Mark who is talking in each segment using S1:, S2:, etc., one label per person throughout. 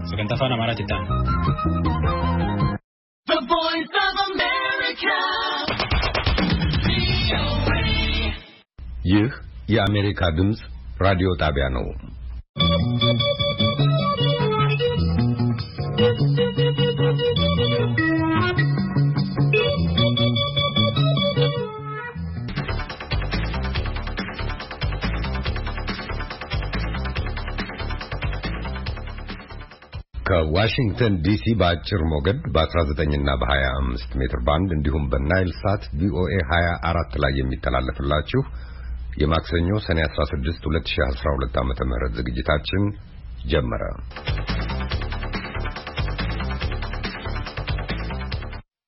S1: sagantaa afaan Amaaraatiin. The Voice of America.
S2: ይህ የአሜሪካ ድምጽ ራዲዮ ጣቢያ ነው። ከዋሽንግተን ዲሲ በአጭር ሞገድ በ19 እና በ25 ሜትር ባንድ እንዲሁም በናይል ሳት ቪኦኤ 24 ላይ የሚተላለፍላችሁ የማክሰኞ ሰኔ 16 2012 ዓ.ም ዝግጅታችን ጀመረ።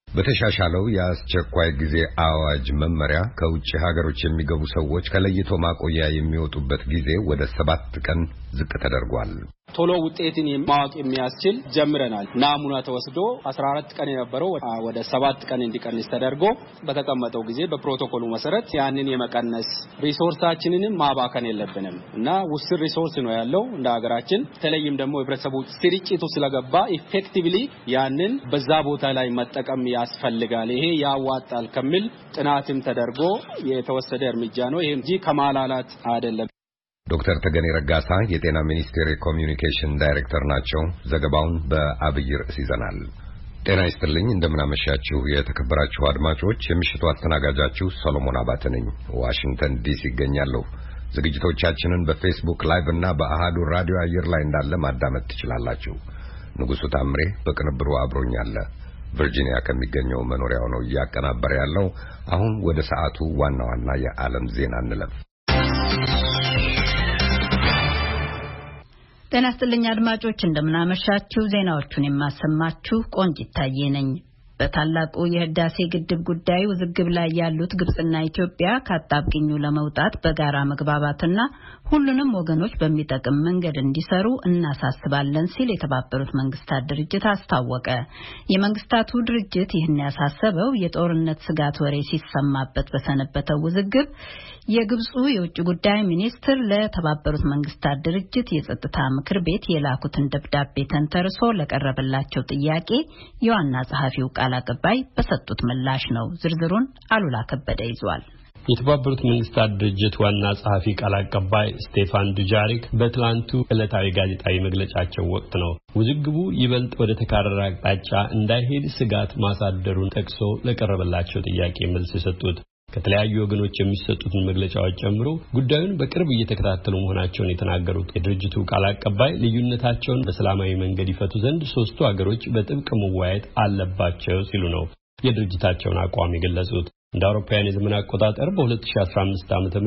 S2: በተሻሻለው የአስቸኳይ ጊዜ አዋጅ መመሪያ ከውጭ ሀገሮች የሚገቡ ሰዎች ከለይቶ ማቆያ የሚወጡበት ጊዜ ወደ 7 ቀን ዝቅ ተደርጓል።
S3: ቶሎ ውጤትን ማወቅ የሚያስችል ጀምረናል። ናሙና ተወስዶ 14 ቀን የነበረው ወደ 7 ቀን እንዲቀንስ ተደርጎ በተቀመጠው ጊዜ በፕሮቶኮሉ መሰረት ያንን የመቀነስ ሪሶርሳችንን ማባከን የለብንም እና ውስን ሪሶርስ ነው ያለው እንደ ሀገራችን። ተለይም ደግሞ ህብረተሰቡ ስርጭቱ ስለገባ ኢፌክቲቭሊ ያንን በዛ ቦታ ላይ መጠቀም ያስፈልጋል። ይሄ ያዋጣል ከሚል ጥናትም ተደርጎ የተወሰደ እርምጃ ነው። ይሄ እንጂ ከማላላት አይደለም።
S2: ዶክተር ተገኔ ረጋሳ የጤና ሚኒስቴር የኮሚዩኒኬሽን ዳይሬክተር ናቸው። ዘገባውን በአብይ ርዕስ ይዘናል። ጤና ይስጥልኝ፣ እንደምናመሻችሁ የተከበራችሁ አድማጮች። የምሽቱ አስተናጋጃችሁ ሰሎሞን አባተ ነኝ። ዋሽንግተን ዲሲ ይገኛለሁ። ዝግጅቶቻችንን በፌስቡክ ላይቭ እና በአሃዱ ራዲዮ አየር ላይ እንዳለ ማዳመጥ ትችላላችሁ። ንጉሱ ታምሬ በቅንብሩ አብሮኛል። ቨርጂኒያ ከሚገኘው መኖሪያው ነው እያቀናበረ ያለው። አሁን ወደ ሰዓቱ ዋና ዋና የዓለም ዜና እንለፍ።
S4: ጤና ይስጥልኝ አድማጮች፣ እንደምናመሻችሁ። ዜናዎቹን የማሰማችሁ ቆንጂት ታዬ ነኝ። በታላቁ የህዳሴ ግድብ ጉዳይ ውዝግብ ላይ ያሉት ግብጽና ኢትዮጵያ ከአጣብቂኙ ለመውጣት በጋራ መግባባትና ሁሉንም ወገኖች በሚጠቅም መንገድ እንዲሰሩ እናሳስባለን ሲል የተባበሩት መንግስታት ድርጅት አስታወቀ። የመንግስታቱ ድርጅት ይህን ያሳሰበው የጦርነት ስጋት ወሬ ሲሰማበት በሰነበተው ውዝግብ የግብጹ የውጭ ጉዳይ ሚኒስትር ለተባበሩት መንግስታት ድርጅት የጸጥታ ምክር ቤት የላኩትን ደብዳቤ ተንተርሶ ለቀረበላቸው ጥያቄ የዋና ጸሐፊው ቃል አቀባይ በሰጡት ምላሽ ነው። ዝርዝሩን አሉላ ከበደ ይዟል።
S5: የተባበሩት መንግስታት ድርጅት ዋና ጸሐፊ ቃል አቀባይ ስቴፋን ዱጃሪክ በትላንቱ ዕለታዊ ጋዜጣዊ መግለጫቸው ወቅት ነው ውዝግቡ ይበልጥ ወደ ተካረረ አቅጣጫ እንዳይሄድ ስጋት ማሳደሩን ጠቅሶ ለቀረበላቸው ጥያቄ መልስ የሰጡት። ከተለያዩ ወገኖች የሚሰጡትን መግለጫዎች ጨምሮ ጉዳዩን በቅርብ እየተከታተሉ መሆናቸውን የተናገሩት የድርጅቱ ቃል አቀባይ ልዩነታቸውን በሰላማዊ መንገድ ይፈቱ ዘንድ ሶስቱ ሀገሮች በጥብቅ መወያየት አለባቸው ሲሉ ነው የድርጅታቸውን አቋም የገለጹት። እንደ አውሮፓውያን የዘመን አቆጣጠር በ2015 ዓ.ም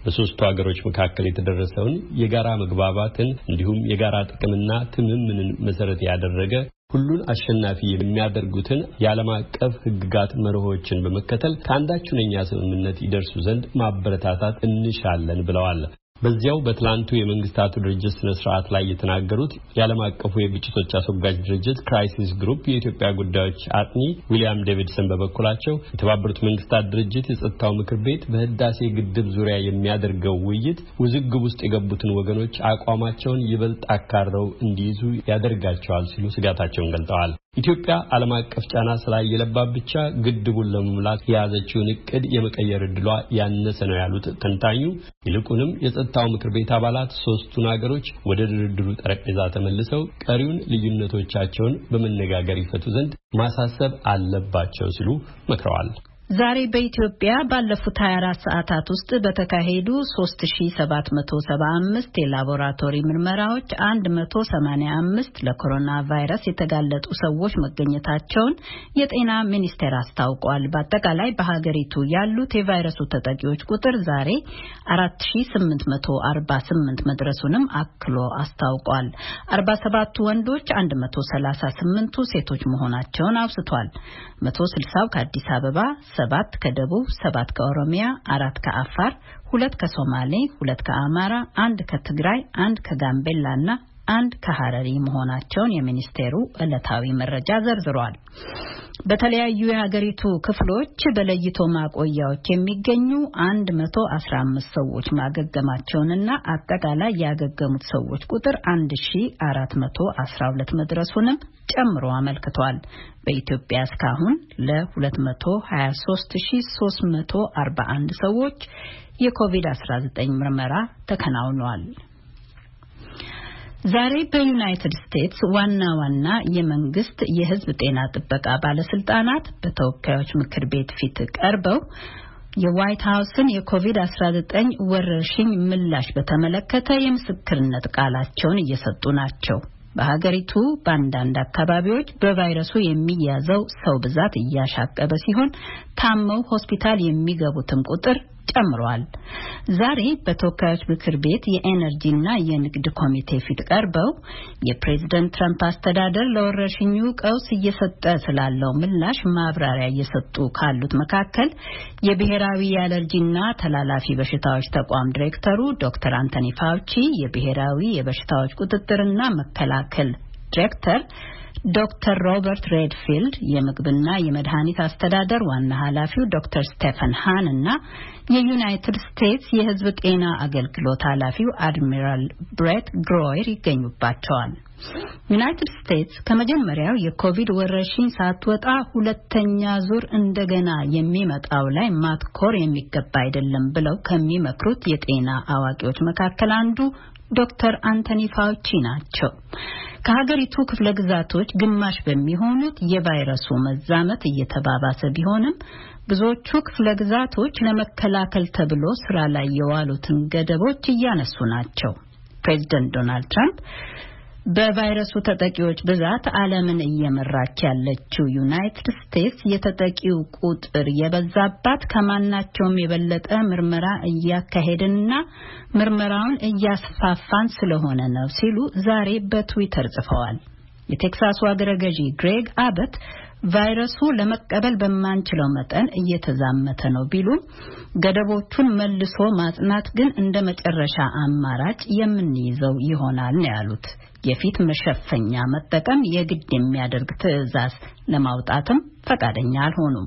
S5: በሶስቱ ሀገሮች መካከል የተደረሰውን የጋራ መግባባትን እንዲሁም የጋራ ጥቅምና ትምምንን መሰረት ያደረገ ሁሉን አሸናፊ የሚያደርጉትን የዓለም አቀፍ ሕግጋት መርሆችን በመከተል ከአንዳች ሁነኛ ስምምነት ይደርሱ ዘንድ ማበረታታት እንሻለን ብለዋል። በዚያው በትላንቱ የመንግስታቱ ድርጅት ስነ ስርዓት ላይ የተናገሩት የዓለም አቀፉ የግጭቶች አስወጋጅ ድርጅት ክራይሲስ ግሩፕ የኢትዮጵያ ጉዳዮች አጥኚ ዊሊያም ዴቪድሰን በበኩላቸው የተባበሩት መንግስታት ድርጅት የጸጥታው ምክር ቤት በህዳሴ ግድብ ዙሪያ የሚያደርገው ውይይት ውዝግብ ውስጥ የገቡትን ወገኖች አቋማቸውን ይበልጥ አካረው እንዲይዙ ያደርጋቸዋል ሲሉ ስጋታቸውን ገልጸዋል። ኢትዮጵያ ዓለም አቀፍ ጫና ስላየለባት ብቻ ግድቡን ለመሙላት የያዘችውን እቅድ የመቀየር ዕድሏ ያነሰ ነው ያሉት ተንታኙ፣ ይልቁንም የጸጥታው ምክር ቤት አባላት ሶስቱን ሀገሮች ወደ ድርድሩ ጠረጴዛ ተመልሰው ቀሪውን ልዩነቶቻቸውን በመነጋገር ይፈቱ ዘንድ ማሳሰብ አለባቸው ሲሉ መክረዋል።
S4: ዛሬ በኢትዮጵያ ባለፉት 24 ሰዓታት ውስጥ በተካሄዱ 3775 የላቦራቶሪ ምርመራዎች 185 ለኮሮና ቫይረስ የተጋለጡ ሰዎች መገኘታቸውን የጤና ሚኒስቴር አስታውቋል። በአጠቃላይ በሀገሪቱ ያሉት የቫይረሱ ተጠቂዎች ቁጥር ዛሬ 4848 መድረሱንም አክሎ አስታውቋል። 47ቱ ወንዶች፣ 138ቱ ሴቶች መሆናቸውን አውስቷል። 160ው ከአዲስ አበባ፣ 7 ከደቡብ፣ 7 ከኦሮሚያ፣ 4 ከአፋር፣ 2 ከሶማሌ፣ 2 ከአማራ፣ 1 ከትግራይ፣ 1 ከጋምቤላና 1 ከሐረሪ መሆናቸውን የሚኒስቴሩ ዕለታዊ መረጃ ዘርዝሯል። በተለያዩ የሀገሪቱ ክፍሎች በለይቶ ማቆያዎች የሚገኙ 115 ሰዎች ማገገማቸውንና አጠቃላይ ያገገሙት ሰዎች ቁጥር 1412 መድረሱንም ጨምሮ አመልክቷል። በኢትዮጵያ እስካሁን ለ223341 ሰዎች የኮቪድ-19 ምርመራ ተከናውኗል። ዛሬ በዩናይትድ ስቴትስ ዋና የመንግስት የሕዝብ ጤና ጥበቃ ባለስልጣናት በተወካዮች ምክር ቤት ፊት ቀርበው የዋይት ሃውስን የኮቪድ-19 ወረርሽኝ ምላሽ በተመለከተ የምስክርነት ቃላቸውን እየሰጡ ናቸው። በሀገሪቱ በአንዳንድ አካባቢዎች በቫይረሱ የሚያዘው ሰው ብዛት እያሻቀበ ሲሆን ታመው ሆስፒታል የሚገቡትም ቁጥር ጨምሯል። ዛሬ በተወካዮች ምክር ቤት የኤነርጂና የንግድ ኮሚቴ ፊት ቀርበው የፕሬዝዳንት ትራምፕ አስተዳደር ለወረርሽኙ ቀውስ እየሰጠ ስላለው ምላሽ ማብራሪያ እየሰጡ ካሉት መካከል የብሔራዊ የአለርጂና ተላላፊ በሽታዎች ተቋም ዳይሬክተሩ ዶክተር አንቶኒ ፋውቺ፣ የብሔራዊ የበሽታዎች ቁጥጥርና መከላከል ዳይሬክተር ዶክተር ሮበርት ሬድፊልድ፣ የምግብና የመድኃኒት አስተዳደር ዋና ኃላፊው ዶክተር ስቴፈን ሃን እና የዩናይትድ ስቴትስ የሕዝብ ጤና አገልግሎት ኃላፊው አድሚራል ብሬት ግሮየር ይገኙባቸዋል። ዩናይትድ ስቴትስ ከመጀመሪያው የኮቪድ ወረርሽኝ ሳትወጣ ሁለተኛ ዙር እንደገና የሚመጣው ላይ ማትኮር የሚገባ አይደለም ብለው ከሚመክሩት የጤና አዋቂዎች መካከል አንዱ ዶክተር አንቶኒ ፋውቺ ናቸው። ከሀገሪቱ ክፍለ ግዛቶች ግማሽ በሚሆኑት የቫይረሱ መዛመት እየተባባሰ ቢሆንም ብዙዎቹ ክፍለ ግዛቶች ለመከላከል ተብሎ ስራ ላይ የዋሉትን ገደቦች እያነሱ ናቸው። ፕሬዝዳንት ዶናልድ ትራምፕ በቫይረሱ ተጠቂዎች ብዛት ዓለምን እየመራች ያለችው ዩናይትድ ስቴትስ የተጠቂው ቁጥር የበዛባት ከማናቸውም የበለጠ ምርመራ እያካሄድንና ምርመራውን እያስፋፋን ስለሆነ ነው ሲሉ ዛሬ በትዊተር ጽፈዋል። የቴክሳሱ አገረ ገዢ ግሬግ አበት ቫይረሱ ለመቀበል በማንችለው መጠን እየተዛመተ ነው ቢሉም ገደቦቹን መልሶ ማጽናት ግን እንደ መጨረሻ አማራጭ የምንይዘው ይሆናል ነው ያሉት። የፊት መሸፈኛ መጠቀም የግድ የሚያደርግ ትዕዛዝ ለማውጣትም ፈቃደኛ አልሆኑም።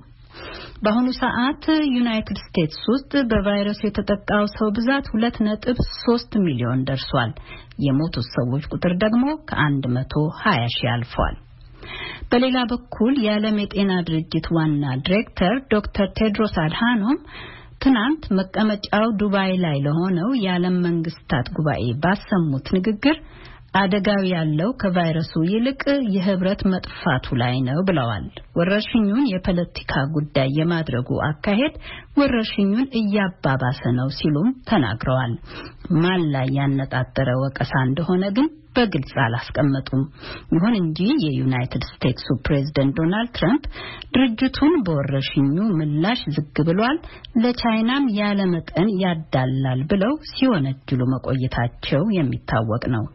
S4: በአሁኑ ሰዓት ዩናይትድ ስቴትስ ውስጥ በቫይረሱ የተጠቃው ሰው ብዛት 2.3 ሚሊዮን ደርሷል። የሞቱት ሰዎች ቁጥር ደግሞ ከ120 ሺህ አልፏል። በሌላ በኩል የዓለም የጤና ድርጅት ዋና ዳይሬክተር ዶክተር ቴድሮስ አድሃኖም ትናንት መቀመጫው ዱባይ ላይ ለሆነው የዓለም መንግስታት ጉባኤ ባሰሙት ንግግር አደጋው ያለው ከቫይረሱ ይልቅ የህብረት መጥፋቱ ላይ ነው ብለዋል። ወረርሽኙን የፖለቲካ ጉዳይ የማድረጉ አካሄድ ወረርሽኙን እያባባሰ ነው ሲሉም ተናግረዋል። ማን ላይ ያነጣጠረ ወቀሳ እንደሆነ ግን በግልጽ አላስቀመጡም። ይሁን እንጂ የዩናይትድ ስቴትሱ ፕሬዝዳንት ዶናልድ ትራምፕ ድርጅቱን በወረርሽኙ ምላሽ ዝግ ብሏል፣ ለቻይናም ያለ መጠን ያዳላል ብለው ሲወነጅሉ መቆየታቸው የሚታወቅ ነው።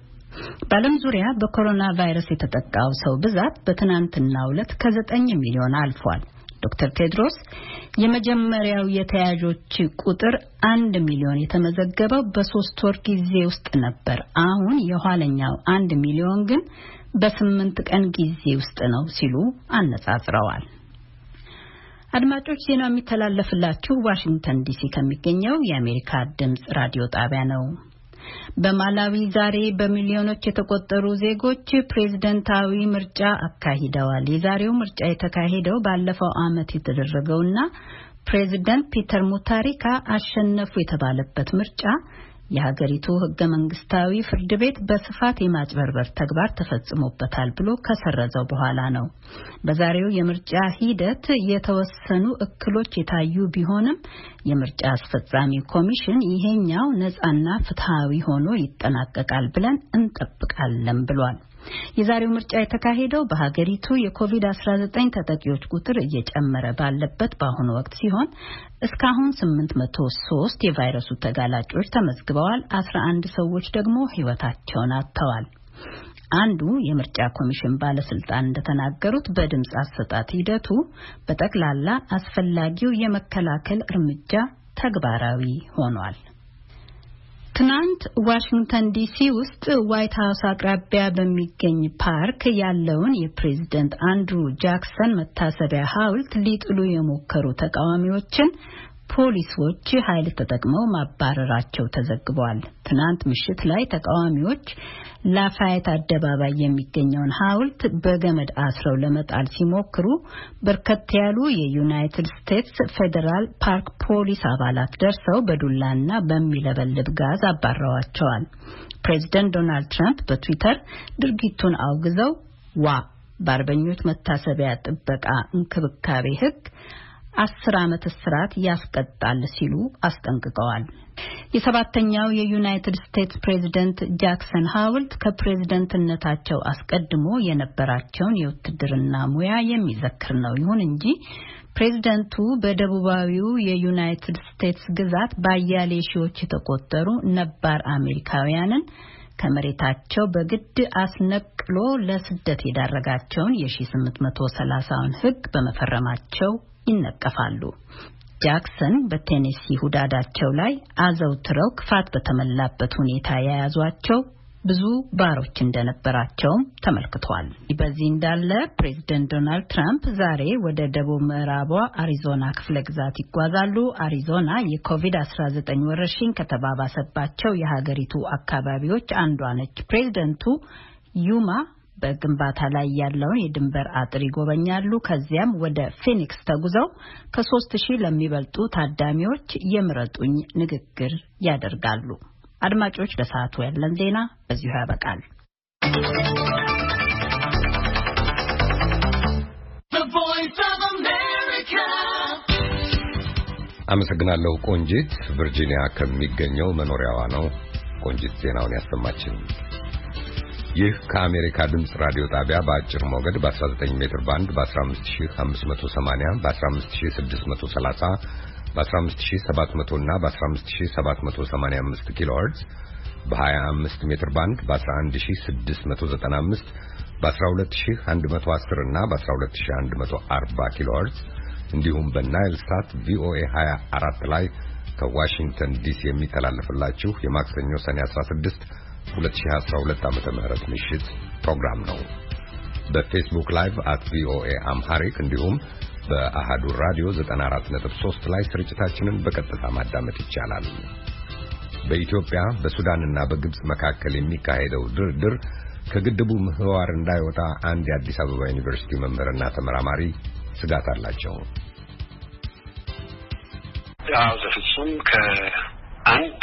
S4: በዓለም ዙሪያ በኮሮና ቫይረስ የተጠቃው ሰው ብዛት በትናንትናው ዕለት ከ9 ሚሊዮን አልፏል። ዶክተር ቴድሮስ የመጀመሪያው የተያዦች ቁጥር 1 ሚሊዮን የተመዘገበው በ3 ወር ጊዜ ውስጥ ነበር። አሁን የኋለኛው 1 ሚሊዮን ግን በ8 ቀን ጊዜ ውስጥ ነው ሲሉ አነጻጽረዋል። አድማጮች ዜናው የሚተላለፍላችሁ ዋሽንግተን ዲሲ ከሚገኘው የአሜሪካ ድምጽ ራዲዮ ጣቢያ ነው። በማላዊ ዛሬ በሚሊዮኖች የተቆጠሩ ዜጎች ፕሬዝዳንታዊ ምርጫ አካሂደዋል። የዛሬው ምርጫ የተካሄደው ባለፈው ዓመት የተደረገውና ፕሬዝዳንት ፒተር ሙታሪካ አሸነፉ የተባለበት ምርጫ የሀገሪቱ ሕገ መንግስታዊ ፍርድ ቤት በስፋት የማጭበርበር ተግባር ተፈጽሞበታል ብሎ ከሰረዘው በኋላ ነው። በዛሬው የምርጫ ሂደት የተወሰኑ እክሎች የታዩ ቢሆንም የምርጫ አስፈጻሚ ኮሚሽን ይሄኛው ነፃና ፍትሃዊ ሆኖ ይጠናቀቃል ብለን እንጠብቃለን ብሏል። የዛሬው ምርጫ የተካሄደው በሀገሪቱ የኮቪድ-19 ተጠቂዎች ቁጥር እየጨመረ ባለበት በአሁኑ ወቅት ሲሆን እስካሁን 803 የቫይረሱ ተጋላጮች ተመዝግበዋል። 11 ሰዎች ደግሞ ህይወታቸውን አጥተዋል። አንዱ የምርጫ ኮሚሽን ባለስልጣን እንደተናገሩት በድምጽ አሰጣጥ ሂደቱ በጠቅላላ አስፈላጊው የመከላከል እርምጃ ተግባራዊ ሆኗል። ትናንት ዋሽንግተን ዲሲ ውስጥ ዋይት ሃውስ አቅራቢያ በሚገኝ ፓርክ ያለውን የፕሬዝዳንት አንድሩ ጃክሰን መታሰቢያ ሐውልት ሊጥሉ የሞከሩ ተቃዋሚዎችን ፖሊሶች ኃይል ተጠቅመው ማባረራቸው ተዘግቧል። ትናንት ምሽት ላይ ተቃዋሚዎች ላፋየት አደባባይ የሚገኘውን ሐውልት በገመድ አስረው ለመጣል ሲሞክሩ በርከት ያሉ የዩናይትድ ስቴትስ ፌደራል ፓርክ ፖሊስ አባላት ደርሰው በዱላና በሚለበልብ ጋዝ አባረዋቸዋል። ፕሬዝዳንት ዶናልድ ትራምፕ በትዊተር ድርጊቱን አውግዘው በአርበኞች መታሰቢያ ጥበቃ እንክብካቤ ሕግ 10 ዓመት እስራት ያስቀጣል ሲሉ አስጠንቅቀዋል። የሰባተኛው የዩናይትድ ስቴትስ ፕሬዝዳንት ጃክሰን ሐውልት ከፕሬዝዳንትነታቸው አስቀድሞ የነበራቸውን የውትድርና ሙያ የሚዘክር ነው። ይሁን እንጂ ፕሬዝዳንቱ በደቡባዊው የዩናይትድ ስቴትስ ግዛት ባያሌ ሺዎች የተቆጠሩ ነባር አሜሪካውያንን ከመሬታቸው በግድ አስነቅሎ ለስደት የዳረጋቸውን የ1830ውን ሕግ በመፈረማቸው ይነቀፋሉ። ጃክሰን በቴኔሲ ሁዳዳቸው ላይ አዘውትረው ክፋት በተመላበት ሁኔታ የያዟቸው ብዙ ባሮች እንደነበራቸውም ተመልክቷል። በዚህ እንዳለ ፕሬዝዳንት ዶናልድ ትራምፕ ዛሬ ወደ ደቡብ ምዕራቧ አሪዞና ክፍለ ግዛት ይጓዛሉ። አሪዞና የኮቪድ-19 ወረርሽኝ ከተባባሰባቸው የሀገሪቱ አካባቢዎች አንዷ ነች። ፕሬዝዳንቱ ዩማ በግንባታ ላይ ያለውን የድንበር አጥር ይጎበኛሉ። ከዚያም ወደ ፊኒክስ ተጉዘው ከ3000 ለሚበልጡ ታዳሚዎች የምረጡኝ ንግግር ያደርጋሉ። አድማጮች፣ ለሰዓቱ ያለን ዜና በዚሁ ያበቃል።
S2: አመሰግናለሁ ቆንጂት። ቨርጂኒያ ከሚገኘው መኖሪያዋ ነው ቆንጂት ዜናውን ያሰማችን። ይህ ከአሜሪካ ድምጽ ራዲዮ ጣቢያ በአጭር ሞገድ በ19 ሜትር ባንድ በ15580 በ15630 በ15700 እና በ15785 ኪሎ ሄርትዝ በ25 ሜትር ባንድ በ11695 በ12110 እና በ12140 ኪሎ ሄርትዝ እንዲሁም በናይል ሳት ቪኦኤ 24 ላይ ከዋሽንግተን ዲሲ የሚተላለፍላችሁ የማክሰኞ ሰኔ 16 2012 ዓመተ ምህረት ምሽት ፕሮግራም ነው። በፌስቡክ ላይቭ @voa_amharic እንዲሁም በአሃዱ ራዲዮ 94.3 ላይ ስርጭታችንን በቀጥታ ማዳመጥ ይቻላል። በኢትዮጵያ በሱዳንና በግብጽ መካከል የሚካሄደው ድርድር ከግድቡ ምህዋር እንዳይወጣ አንድ የአዲስ አበባ ዩኒቨርሲቲ መምህርና ተመራማሪ ስጋት አላቸው።
S6: ያው ዘፍጹም ከአንድ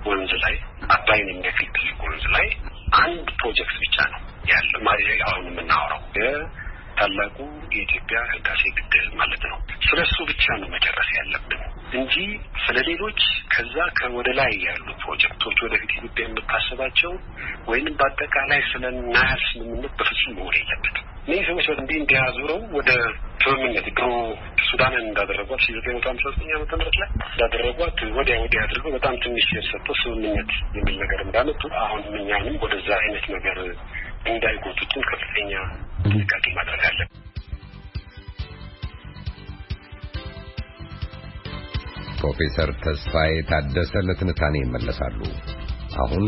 S6: ወንዝ ላይ አባይን እንደፊት ወንዝ ላይ አንድ ፕሮጀክት ብቻ ነው ያለው ማለት አሁን የምናወራው ታላቁ የኢትዮጵያ ህዳሴ ግድብ ማለት ነው። ስለሱ ብቻ ነው መጨረስ ያለብን እንጂ ስለሌሎች ከዛ ከወደ ላይ ያሉ ፕሮጀክቶች ወደፊት ጉዳይ የምታስባቸው ወይንም በአጠቃላይ ስለናያስ ምንም በፍጹም መሆን የለበትም። እነዚህ ሰዎች እንዲያዙረው ወደ ስምምነት ድሮ ሱዳንን እንዳደረጓት 1959 ዓመተ ምህረት ላይ እንዳደረጓት ወዲያ አድርገው በጣም ትንሽ የሰጠው ስምምነት የሚል ነገር እንዳመጡ አሁን እኛንም ወደዛ አይነት ነገር እንዳይጎቱትን ከፍተኛ ጥንቃቄ ማድረግ አለብን።
S2: ፕሮፌሰር ተስፋዬ ታደሰ ለትንታኔ ይመለሳሉ። አሁን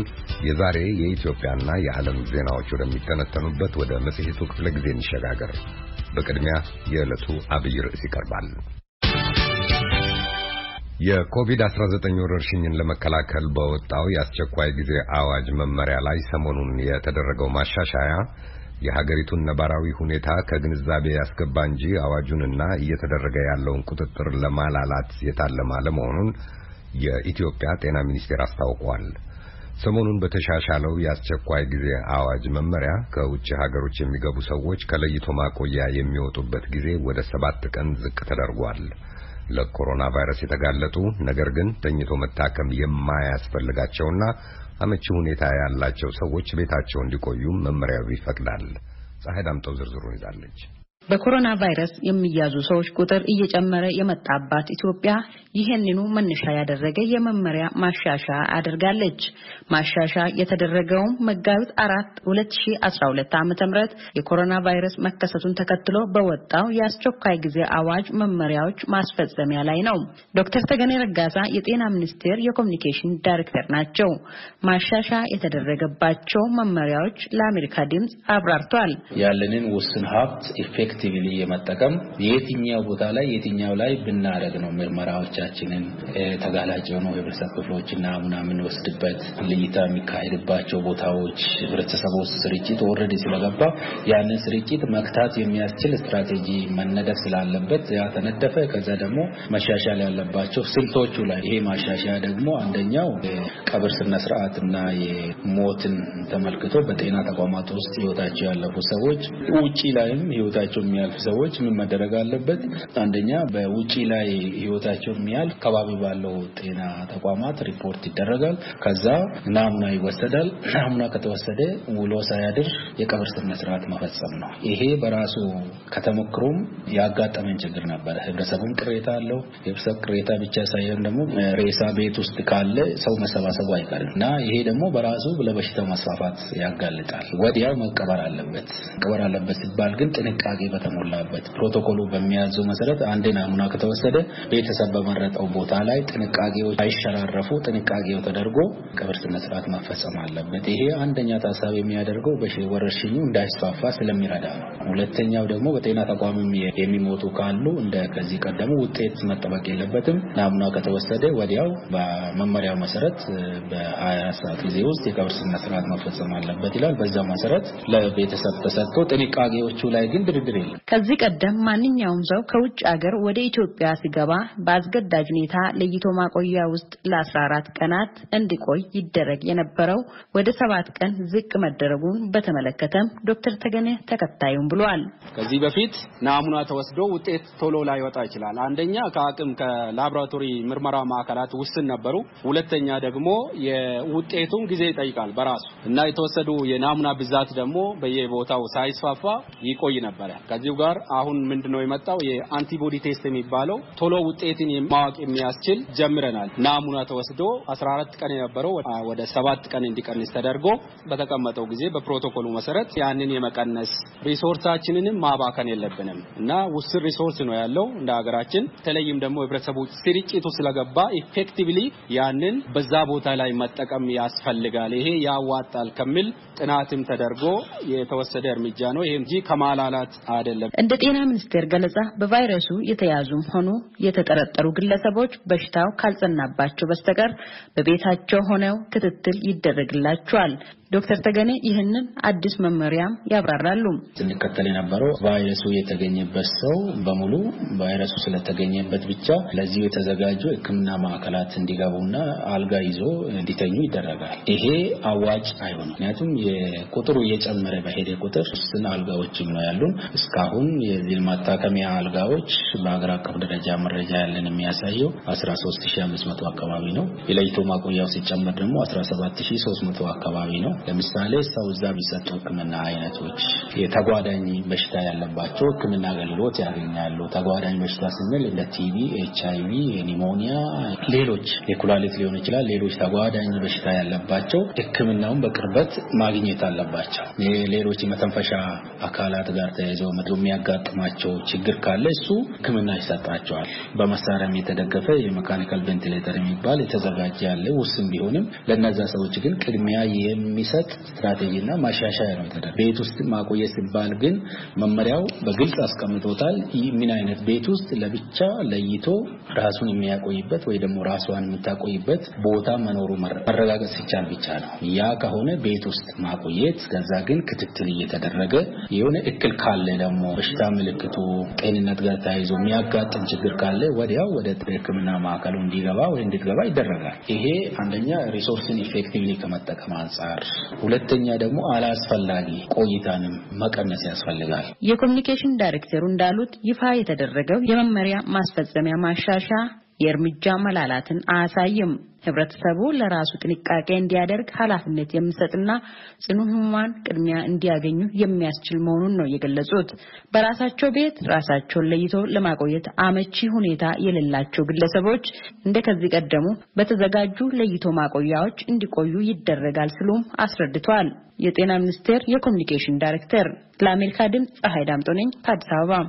S2: የዛሬ የኢትዮጵያና የዓለም ዜናዎች ወደሚተነተኑበት ወደ መጽሔቱ ክፍለ ጊዜ እንሸጋገር። በቅድሚያ የዕለቱ አብይ ርዕስ ይቀርባል። የኮቪድ-19 ወረርሽኝን ለመከላከል በወጣው የአስቸኳይ ጊዜ አዋጅ መመሪያ ላይ ሰሞኑን የተደረገው ማሻሻያ የሀገሪቱን ነባራዊ ሁኔታ ከግንዛቤ ያስገባ እንጂ አዋጁንና እየተደረገ ያለውን ቁጥጥር ለማላላት የታለመ አለመሆኑን የኢትዮጵያ ጤና ሚኒስቴር አስታውቋል። ሰሞኑን በተሻሻለው የአስቸኳይ ጊዜ አዋጅ መመሪያ ከውጭ ሀገሮች የሚገቡ ሰዎች ከለይቶ ማቆያ የሚወጡበት ጊዜ ወደ 7 ቀን ዝቅ ተደርጓል። ለኮሮና ቫይረስ የተጋለጡ ነገር ግን ተኝቶ መታከም የማያስፈልጋቸውና አመቺ ሁኔታ ያላቸው ሰዎች ቤታቸው እንዲቆዩ መመሪያው ይፈቅዳል። ፀሐይ ዳምጠው ዝርዝሩን ይዛለች።
S4: በኮሮና ቫይረስ የሚያዙ ሰዎች ቁጥር እየጨመረ የመጣባት ኢትዮጵያ ይሄንኑ መነሻ ያደረገ የመመሪያ ማሻሻያ አድርጋለች። ማሻሻያ የተደረገው መጋቢት 4 2012 ዓ.ም የኮሮና ቫይረስ መከሰቱን ተከትሎ በወጣው የአስቸኳይ ጊዜ አዋጅ መመሪያዎች ማስፈጸሚያ ላይ ነው። ዶክተር ተገኔ ረጋሳ የጤና ሚኒስቴር የኮሙኒኬሽን ዳይሬክተር ናቸው። ማሻሻያ የተደረገባቸው መመሪያዎች ለአሜሪካ ድምጽ አብራርተዋል።
S7: ያለንን ውስን ሀብት ኢፌክቲቭሊ የመጠቀም የትኛው ቦታ ላይ የትኛው ላይ ብናረግ ነው ምርመራዎቻችንን ተጋላጭ የሆኑ የህብረተሰብ ክፍሎችና ናሙና የምንወስድበት ለይታ የሚካሄድባቸው ቦታዎች ህብረተሰቡ ስርጭት ኦልሬዲ ስለገባ ያንን ስርጭት መክታት የሚያስችል ስትራቴጂ መነደፍ ስላለበት ያ ተነደፈ። ከዛ ደግሞ መሻሻል ያለባቸው ስልቶቹ ላይ ይሄ ማሻሻያ ደግሞ አንደኛው ቀብር ስነ ስርዓትና የሞትን ተመልክቶ በጤና ተቋማት ውስጥ ህይወታቸው ያለፉ ሰዎች ውጪ ላይም ህይወታቸው የሚያልፍ ሰዎች ምን መደረግ አለበት? አንደኛ በውጪ ላይ ህይወታቸው የሚያልፍ ከባቢ ባለው ጤና ተቋማት ሪፖርት ይደረጋል። ከዛ ናሙና ይወሰዳል። ናሙና ከተወሰደ ውሎ ሳያድር የቀብር ስነ ስርዓት መፈጸም ነው። ይሄ በራሱ ከተሞክሮም ያጋጠመን ችግር ነበር። ህብረተሰቡም ቅሬታ አለው። የህብረተሰብ ቅሬታ ብቻ ሳይሆን ደግሞ ሬሳ ቤት ውስጥ ካለ ሰው መሰባሰቡ አይቀርም እና ይሄ ደግሞ በራሱ ለበሽታው መስፋፋት ያጋልጣል። ወዲያው መቀበር አለበት ሲባል ግን ጥንቃቄ በተሞላበት ፕሮቶኮሉ በሚያዘው መሰረት አንድ ናሙና ከተወሰደ ቤተሰብ በመረጠው ቦታ ላይ ጥንቃቄዎች አይሸራረፉ ጥንቃቄው ተደርጎ ቀብር ስነ ስርዓት መፈጸም አለበት። ይሄ አንደኛ ታሳቢ የሚያደርገው ወረርሽኙ እንዳይስፋፋ ስለሚረዳ ነው። ሁለተኛው ደግሞ በጤና ተቋምም የሚሞቱ ካሉ እንደ ከዚህ ቀደሙ ውጤት መጠበቅ የለበትም። ናሙና ከተወሰደ ወዲያው በመመሪያው መሰረት በ24 ሰዓት ጊዜ ውስጥ የቀብር ስነ ስርዓት መፈጸም አለበት ይላል። በዛ መሰረት ለቤተሰብ ተሰጥቶ ጥንቃቄዎቹ ላይ ግን ድርድር የለም።
S4: ከዚህ ቀደም ማንኛውም ሰው ከውጭ ሀገር ወደ ኢትዮጵያ ሲገባ በአስገዳጅ ሁኔታ ለይቶ ማቆያ ውስጥ ለ14 ቀናት እንዲቆይ ይደረግ የነበረው ወደ 7 ቀን ዝቅ መደረጉን በተመለከተም ዶክተር ተገኔ ተከታዩን ብለዋል።
S3: ከዚህ በፊት ናሙና ተወስዶ ውጤት ቶሎ ላይ ወጣ ይችላል። አንደኛ ከአቅም ከላቦራቶሪ ምርመራ ማዕከላት ውስን ነበሩ። ሁለተኛ ደግሞ የውጤቱን ጊዜ ይጠይቃል በራሱ እና የተወሰዱ የናሙና ብዛት ደግሞ በየቦታው ሳይስፋፋ ይቆይ ነበር። ከዚሁ ጋር አሁን ምንድነው የመጣው የአንቲቦዲ ቴስት የሚባለው ቶሎ ውጤትን ማወቅ የሚያስችል ጀምረናል። ናሙና ተወስዶ 14 ቀን የነበረው ወደ 7 ቀን እንዲቀንስ ተደርጎ በተቀመጠው ጊዜ በፕሮቶኮሉ መሰረት ያንን የመቀነስ ሪሶርሳችንንም ማባከን የለብንም እና ውስን ሪሶርስ ነው ያለው እንደ ሀገራችን። ተለይም ደግሞ ህብረተሰቡ ስርጭቱ ስለገባ ኢፌክቲቭሊ ያንን በዛ ቦታ ላይ መጠቀም ያስፈልጋል። ይሄ ያዋጣል ከሚል ጥናትም ተደርጎ የተወሰደ እርምጃ ነው። ይሄ እንጂ ከማላላት አይደለም።
S4: እንደ ጤና ሚኒስቴር ገለጻ በቫይረሱ የተያዙም ሆኑ የተጠረጠሩ ግለሰቦች በሽታው ካልጸናባቸው በስተቀር በቤታቸው ሆነው ክትትል ይደረግላቸዋል። ዶክተር ተገኔ ይህንን አዲስ መመሪያም ያብራራሉ።
S7: ስንከተል የነበረው ቫይረሱ የተገኘበት ሰው በሙሉ ቫይረሱ ስለተገኘበት ብቻ ለዚህ የተዘጋጁ ሕክምና ማዕከላት እንዲገቡና አልጋ ይዞ እንዲተኙ ይደረጋል። ይሄ አዋጭ አይሆንም። ምክንያቱም የቁጥሩ እየጨመረ በሄደ ቁጥር ውስን አልጋዎችም ነው ያሉን። እስካሁን የዚህ ማታከሚያ አልጋዎች በአገር አቀፍ ደረጃ መረጃ ያለን የሚያሳየው 13500 አካባቢ ነው። የለይቶ ማቆያው ሲጨመር ደግሞ 17300 አካባቢ ነው። ለምሳሌ ሰው እዛ ቢሰጡ ሕክምና አይነቶች የተጓዳኝ በሽታ ያለባቸው ሕክምና አገልግሎት ያገኛሉ። ተጓዳኝ በሽታ ስንል እንደ ቲቪ፣ ኤችአይቪ፣ ኒሞኒያ፣ ሌሎች የኩላሊት ሊሆን ይችላል። ሌሎች ተጓዳኝ በሽታ ያለባቸው ሕክምናውን በቅርበት ማግኘት አለባቸው። ሌሎች የመተንፈሻ አካላት ጋር ተያይዘው የሚያጋጥማቸው ችግር ካለ እሱ ሕክምና ይሰጣቸዋል። በመሳሪያም የተደገፈ የሜካኒካል ቬንቲሌተር የሚባል የተዘጋጀ ያለ ውስን ቢሆንም ለነዛ ሰዎች ግን ቅድሚያ የሚሰጥ ስትራቴጂና ማሻሻያ ነው የተደረገው። ቤት ውስጥ ማቆየት ሲባል ግን መመሪያው በግልጽ አስቀምጦታል። ምን አይነት ቤት ውስጥ ለብቻ ለይቶ ራሱን የሚያቆይበት ወይ ደግሞ ራሷን የምታቆይበት ቦታ መኖሩ መረጋገጥ ሲቻል ብቻ ነው። ያ ከሆነ ቤት ውስጥ ማቆየት፣ ከዛ ግን ክትትል እየተደረገ የሆነ እክል ካለ ደግሞ በሽታ ምልክቱ ጤንነት ጋር ተያይዞ የሚያጋጥም ችግር ካለ ወዲያው ወደ ሕክምና ማዕከሉ እንዲገባ ወይ እንድትገባ ይደረጋል። ይሄ አንደኛ ሪሶርስን ኢፌክቲቭሊ ከመጠቀም አንጻር፣ ሁለተኛ ደግሞ አላስፈላጊ ቆይታንም መቀነስ ያስፈልጋል።
S4: የኮሙኒኬሽን ዳይሬክተሩ እንዳሉት ይፋ የተደረገው የመመሪያ ማስፈጸሚያ ማሻሻያ
S8: የእርምጃ መላላትን አያሳይም። ህብረተሰቡ ለራሱ ጥንቃቄ እንዲያደርግ ኃላፊነት የሚሰጥና ጽኑ ህሙማን ቅድሚያ እንዲያገኙ የሚያስችል መሆኑን ነው የገለጹት። በራሳቸው ቤት ራሳቸውን ለይቶ ለማቆየት አመቺ ሁኔታ የሌላቸው ግለሰቦች እንደከዚህ ቀደሙ በተዘጋጁ ለይቶ ማቆያዎች እንዲቆዩ ይደረጋል ሲሉም አስረድተዋል። የጤና ሚኒስቴር የኮሙኒኬሽን ዳይሬክተር ለአሜሪካ ድምጽ ፀሐይ ዳምጦ ነኝ ከአዲስ አበባ።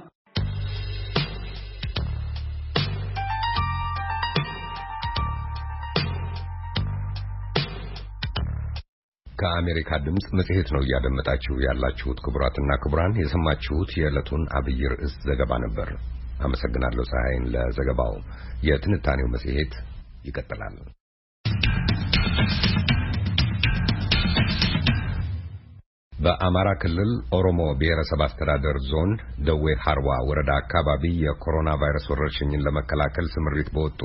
S2: ከአሜሪካ ድምጽ መጽሔት ነው ያደመጣችሁ ያላችሁት። ክቡራትና ክቡራን የሰማችሁት የዕለቱን አብይ ርዕስ ዘገባ ነበር። አመሰግናለሁ ፀሐይን ለዘገባው። የትንታኔው መጽሔት ይቀጥላል። በአማራ ክልል ኦሮሞ ብሔረሰብ አስተዳደር ዞን ደዌ ሐርዋ ወረዳ አካባቢ የኮሮና ቫይረስ ወረርሽኝን ለመከላከል ስምሪት በወጡ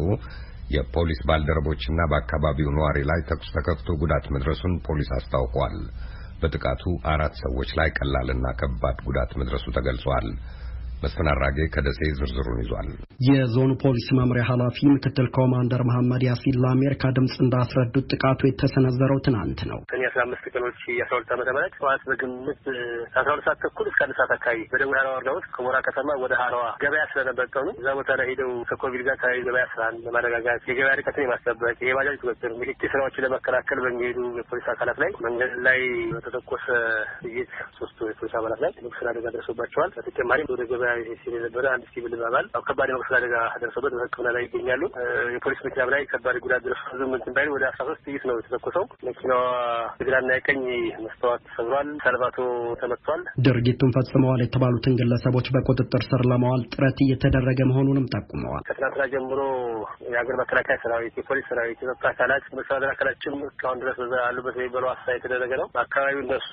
S2: የፖሊስ ባልደረቦችና በአካባቢው ነዋሪ ላይ ተኩስ ተከፍቶ ጉዳት መድረሱን ፖሊስ አስታውቋል። በጥቃቱ 4 ሰዎች ላይ ቀላልና ከባድ ጉዳት መድረሱ ተገልጿል። መስፍን አራጌ ከደሴ ዝርዝሩን ይዟል።
S9: የዞኑ ፖሊስ መምሪያ ኃላፊ ምክትል ኮማንደር መሐመድ ያሲን ለአሜሪካ ድምጽ እንዳስረዱት ጥቃቱ የተሰነዘረው ትናንት ነው።
S6: ከኛ 15 ቀኖች 12 ዓመተ ምህረት ጠዋት በግምት 12 ሰዓት ተኩል እስከ 1 ሰዓት አካባቢ በደቡብ ሐረዋ ወረዳ ውስጥ ከሞራ ከተማ ወደ ሐረዋ ገበያ ስለነበቀኑ እዛ ቦታ ላይ ሄደው ከኮቪድ ጋር ተያይዞ ገበያ ስራን ለማረጋጋት የገበያ ርቀትን የማስጠበቅ የባጃጅ ቁጥጥር ምልክት ስራዎችን ለመከላከል በሚሄዱ የፖሊስ አካላት ላይ መንገድ ላይ በተተኮሰ ጥይት 3 የፖሊስ አባላት ላይ መቁሰል አደጋ ደርሶባቸዋል። በተጨማሪም ወደ ገበያ ሲል የነበረ አንድ ሲቪል አባል ከባድ የመቁሰል አደጋ ደርሶበት በሕክምና ላይ ይገኛሉ። የፖሊስ መኪና ላይ ከባድ ጉዳት ደርሶ ዝምንት ባይል ወደ 13 ጥይት ነው የተተኮሰው። መኪናዋ ግራና ቀኝ መስታወት ተሰብሯል፣ ሰልባቶ ተመቷል።
S9: ድርጊቱን ፈጽመዋል የተባሉትን ግለሰቦች በቁጥጥር ስር ለማዋል ጥረት እየተደረገ መሆኑንም ጠቁመዋል።
S6: ከትናንትና ጀምሮ የሀገር መከላከያ ሰራዊት፣ የፖሊስ ሰራዊት፣ የጸጥታ አካላት መስተዳድር አካላችም እስካሁን ድረስ በዛ ያሉበት በሚባለው አሳ የተደረገ ነው። በአካባቢው እነሱ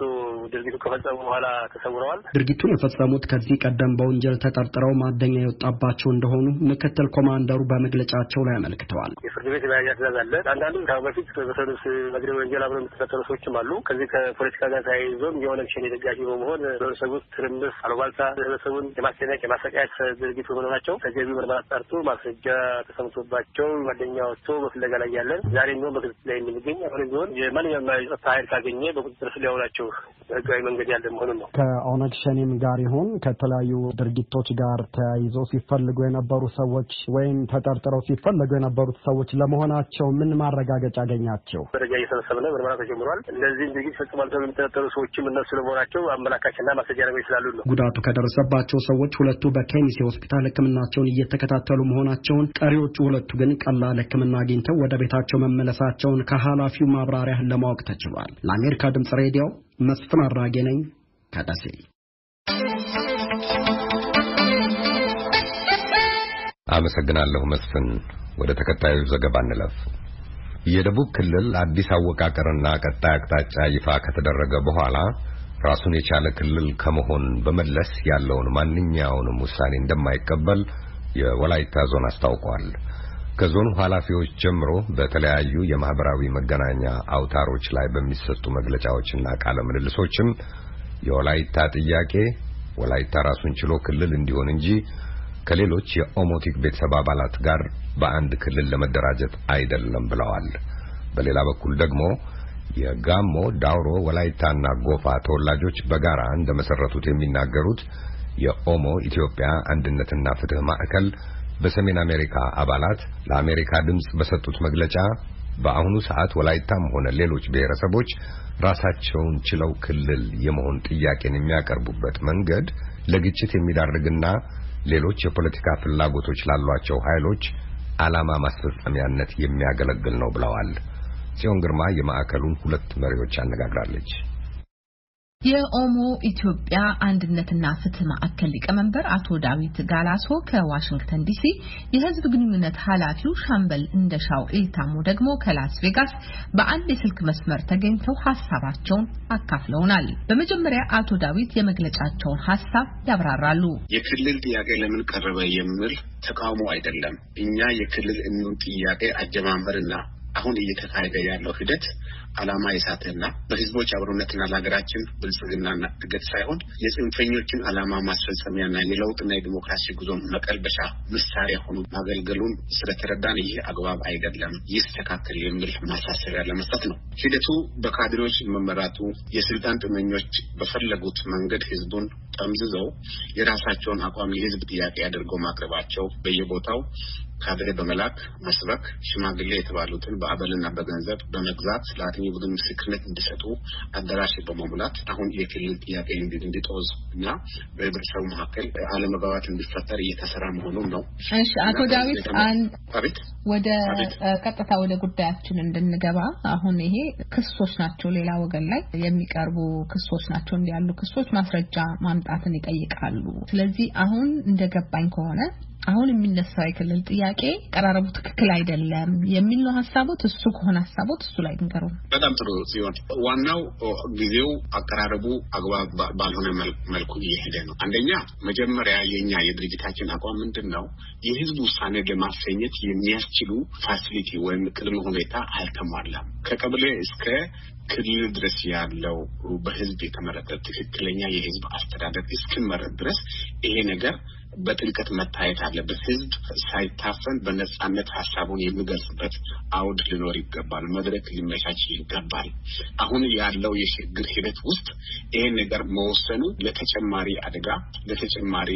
S6: ድርጊቱ ከፈጸሙ በኋላ ተሰውረዋል።
S9: ድርጊቱን የፈጸሙት ከዚህ ቀደም በወንጀል ተጠርጥረው ማደኛ የወጣባቸው እንደሆኑ ምክትል ኮማንደሩ በመግለጫቸው ላይ አመልክተዋል።
S6: የፍርድ ቤት የመያዣ ትዕዛዝ አለ። አንዳንዱ ከአሁን በፊት በሰሉስ መግደል ወንጀል አብረው የሚተሳሰሩ ሰዎችም አሉ። ከዚህ ከፖለቲካ ጋር ተያይዞም የኦነግ ሸኔ ደጋፊ በመሆን በህብረተሰቡ ውስጥ ትርምስ፣ አሉባልታ፣ ህብረተሰቡን የማስጨነቅ የማሰቃየት ድርጊት በመሆናቸው ተገቢው ምርመራ ተጣርቶ ማስረጃ ተሰምቶባቸው ማደኛ ወጥቶ በፍለጋ ላይ ያለን ዛሬም ቢሆን በክትትል ላይ የምንገኝ አሁንም ቢሆን የማንኛውም የጸጥታ ኃይል ካገኘ በቁጥጥር ስር ሊያውላቸው ህጋዊ መንገድ ያለ መሆኑን ነው።
S9: ከኦነግ ሸኔም ጋር ይሁን ከተለያዩ ድርጊቶች ጋር ተያይዞ ሲፈልጉ የነበሩ ሰዎች ወይም ተጠርጥረው ሲፈልጉ የነበሩት ሰዎች ለመሆናቸው ምን ማረጋገጫ አገኛቸው?
S6: መረጃ እየሰበሰብን ምርመራ ተጀምሯል። እነዚህ ድርጊት ፈጽሟል ተብለው የሚጠረጠሩ ሰዎችም እነሱ ለመሆናቸው አመላካችና ማስረጃ ነገሮች ስላሉ ነው።
S9: ጉዳቱ ከደረሰባቸው ሰዎች ሁለቱ በኬሚሴ ሆስፒታል ሕክምናቸውን እየተከታተሉ መሆናቸውን፣ ቀሪዎቹ ሁለቱ ግን ቀላል ሕክምና አግኝተው ወደ ቤታቸው መመለሳቸውን ከኃላፊው ማብራሪያ ለማወቅ ተችሏል። ለአሜሪካ ድምጽ ሬዲዮ መስፍን አራጌ ነኝ ከደሴ።
S2: አመሰግናለሁ መስፍን። ወደ ተከታዩ ዘገባ እንለፍ። የደቡብ ክልል አዲስ አወቃቀርና ቀጣይ አቅጣጫ ይፋ ከተደረገ በኋላ ራሱን የቻለ ክልል ከመሆን በመለስ ያለውን ማንኛውንም ውሳኔ እንደማይቀበል የወላይታ ዞን አስታውቋል። ከዞኑ ኃላፊዎች ጀምሮ በተለያዩ የማህበራዊ መገናኛ አውታሮች ላይ በሚሰጡ መግለጫዎችና ቃለ ምልልሶችም የወላይታ ጥያቄ ወላይታ ራሱን ችሎ ክልል እንዲሆን እንጂ ከሌሎች የኦሞቲክ ቤተሰብ አባላት ጋር በአንድ ክልል ለመደራጀት አይደለም ብለዋል። በሌላ በኩል ደግሞ የጋሞ፣ ዳውሮ፣ ወላይታና ጎፋ ተወላጆች በጋራ እንደመሰረቱት የሚናገሩት የኦሞ ኢትዮጵያ አንድነትና ፍትህ ማዕከል በሰሜን አሜሪካ አባላት ለአሜሪካ ድምጽ በሰጡት መግለጫ በአሁኑ ሰዓት ወላይታም ሆነ ሌሎች ብሔረሰቦች ራሳቸውን ችለው ክልል የመሆን ጥያቄን የሚያቀርቡበት መንገድ ለግጭት የሚዳርግና ሌሎች የፖለቲካ ፍላጎቶች ላሏቸው ኃይሎች ዓላማ ማስፈጸሚያነት የሚያገለግል ነው ብለዋል። ጽዮን ግርማ የማዕከሉን 2 መሪዎች አነጋግራለች።
S10: የኦሞ ኢትዮጵያ አንድነትና ፍትህ ማዕከል ሊቀመንበር አቶ ዳዊት ጋላሶ ከዋሽንግተን ዲሲ፣ የህዝብ ግንኙነት ኃላፊው ሻምበል እንደሻው ኢልታሞ ደግሞ ከላስ ቬጋስ በአንድ የስልክ መስመር ተገኝተው ሐሳባቸውን አካፍለውናል። በመጀመሪያ አቶ ዳዊት የመግለጫቸውን ሐሳብ ያብራራሉ።
S11: የክልል ጥያቄ ለምን ቀረበ የሚል ተቃውሞ አይደለም። እኛ የክልል ጥያቄ አጀማመርና አሁን እየተካሄደ ያለው ሂደት ዓላማ የሳተና በህዝቦች አብሮነትና ለሀገራችን ብልጽግናና እድገት ሳይሆን የጽንፈኞችን ዓላማ ማስፈጸሚያና የለውጥና የዲሞክራሲ ጉዞን መቀልበሻ መሳሪያ ሆኖ ማገልገሉን ስለተረዳን ይህ አግባብ አይደለም፣ ይስተካከል የሚል ማሳሰቢያ ለመስጠት ነው። ሂደቱ በካድሬዎች መመራቱ የስልጣን ጥመኞች በፈለጉት መንገድ ህዝቡን ጠምዝዘው የራሳቸውን አቋም የህዝብ ጥያቄ አድርገው ማቅረባቸው በየቦታው ካድሬ በመላክ መስበክ ሽማግሌ የተባሉትን በአበልና በገንዘብ በመግዛት ለአጥኚ ቡድን ምስክርነት እንዲሰጡ አዳራሽ በመሙላት አሁን የክልል ጥያቄ እንዲጦዝ እና በህብረተሰቡ መካከል አለመግባባት እንዲፈጠር እየተሰራ መሆኑን ነው።
S10: እሺ አቶ ዳዊት ወደ ቀጥታ ወደ ጉዳያችን እንድንገባ አሁን ይሄ ክሶች ናቸው፣ ሌላ ወገን ላይ የሚቀርቡ ክሶች ናቸው። እንዲያሉ ክሶች ማስረጃ ማምጣትን ይጠይቃሉ። ስለዚህ አሁን እንደገባኝ ከሆነ አሁን የሚነሳው የክልል ጥያቄ ቀራረቡ ትክክል አይደለም የሚል ነው ሐሳቦት። እሱ ከሆነ ሐሳቦት እሱ ላይ ንገሩ።
S11: በጣም ጥሩ ሲሆን ዋናው ጊዜው አቀራረቡ አግባብ ባልሆነ መልኩ እየሄደ ነው። አንደኛ መጀመሪያ የኛ የድርጅታችን አቋም ምንድነው? የህዝብ ውሳኔ ለማሰኘት የሚያስችሉ ፋሲሊቲ ወይም ቅድመ ሁኔታ አልተሟላም። ከቀበሌ እስከ ክልል ድረስ ያለው በህዝብ የተመረጠ ትክክለኛ የህዝብ አስተዳደር እስኪመረጥ ድረስ ይሄ ነገር በጥልቀት መታየት አለበት። ህዝብ ሳይታፈን በነጻነት ሐሳቡን የሚገልጽበት አውድ ሊኖር ይገባል። መድረክ ሊመቻች ይገባል። አሁን ያለው የሽግግር ሂደት ውስጥ ይሄ ነገር መወሰኑ ለተጨማሪ አደጋ፣ ለተጨማሪ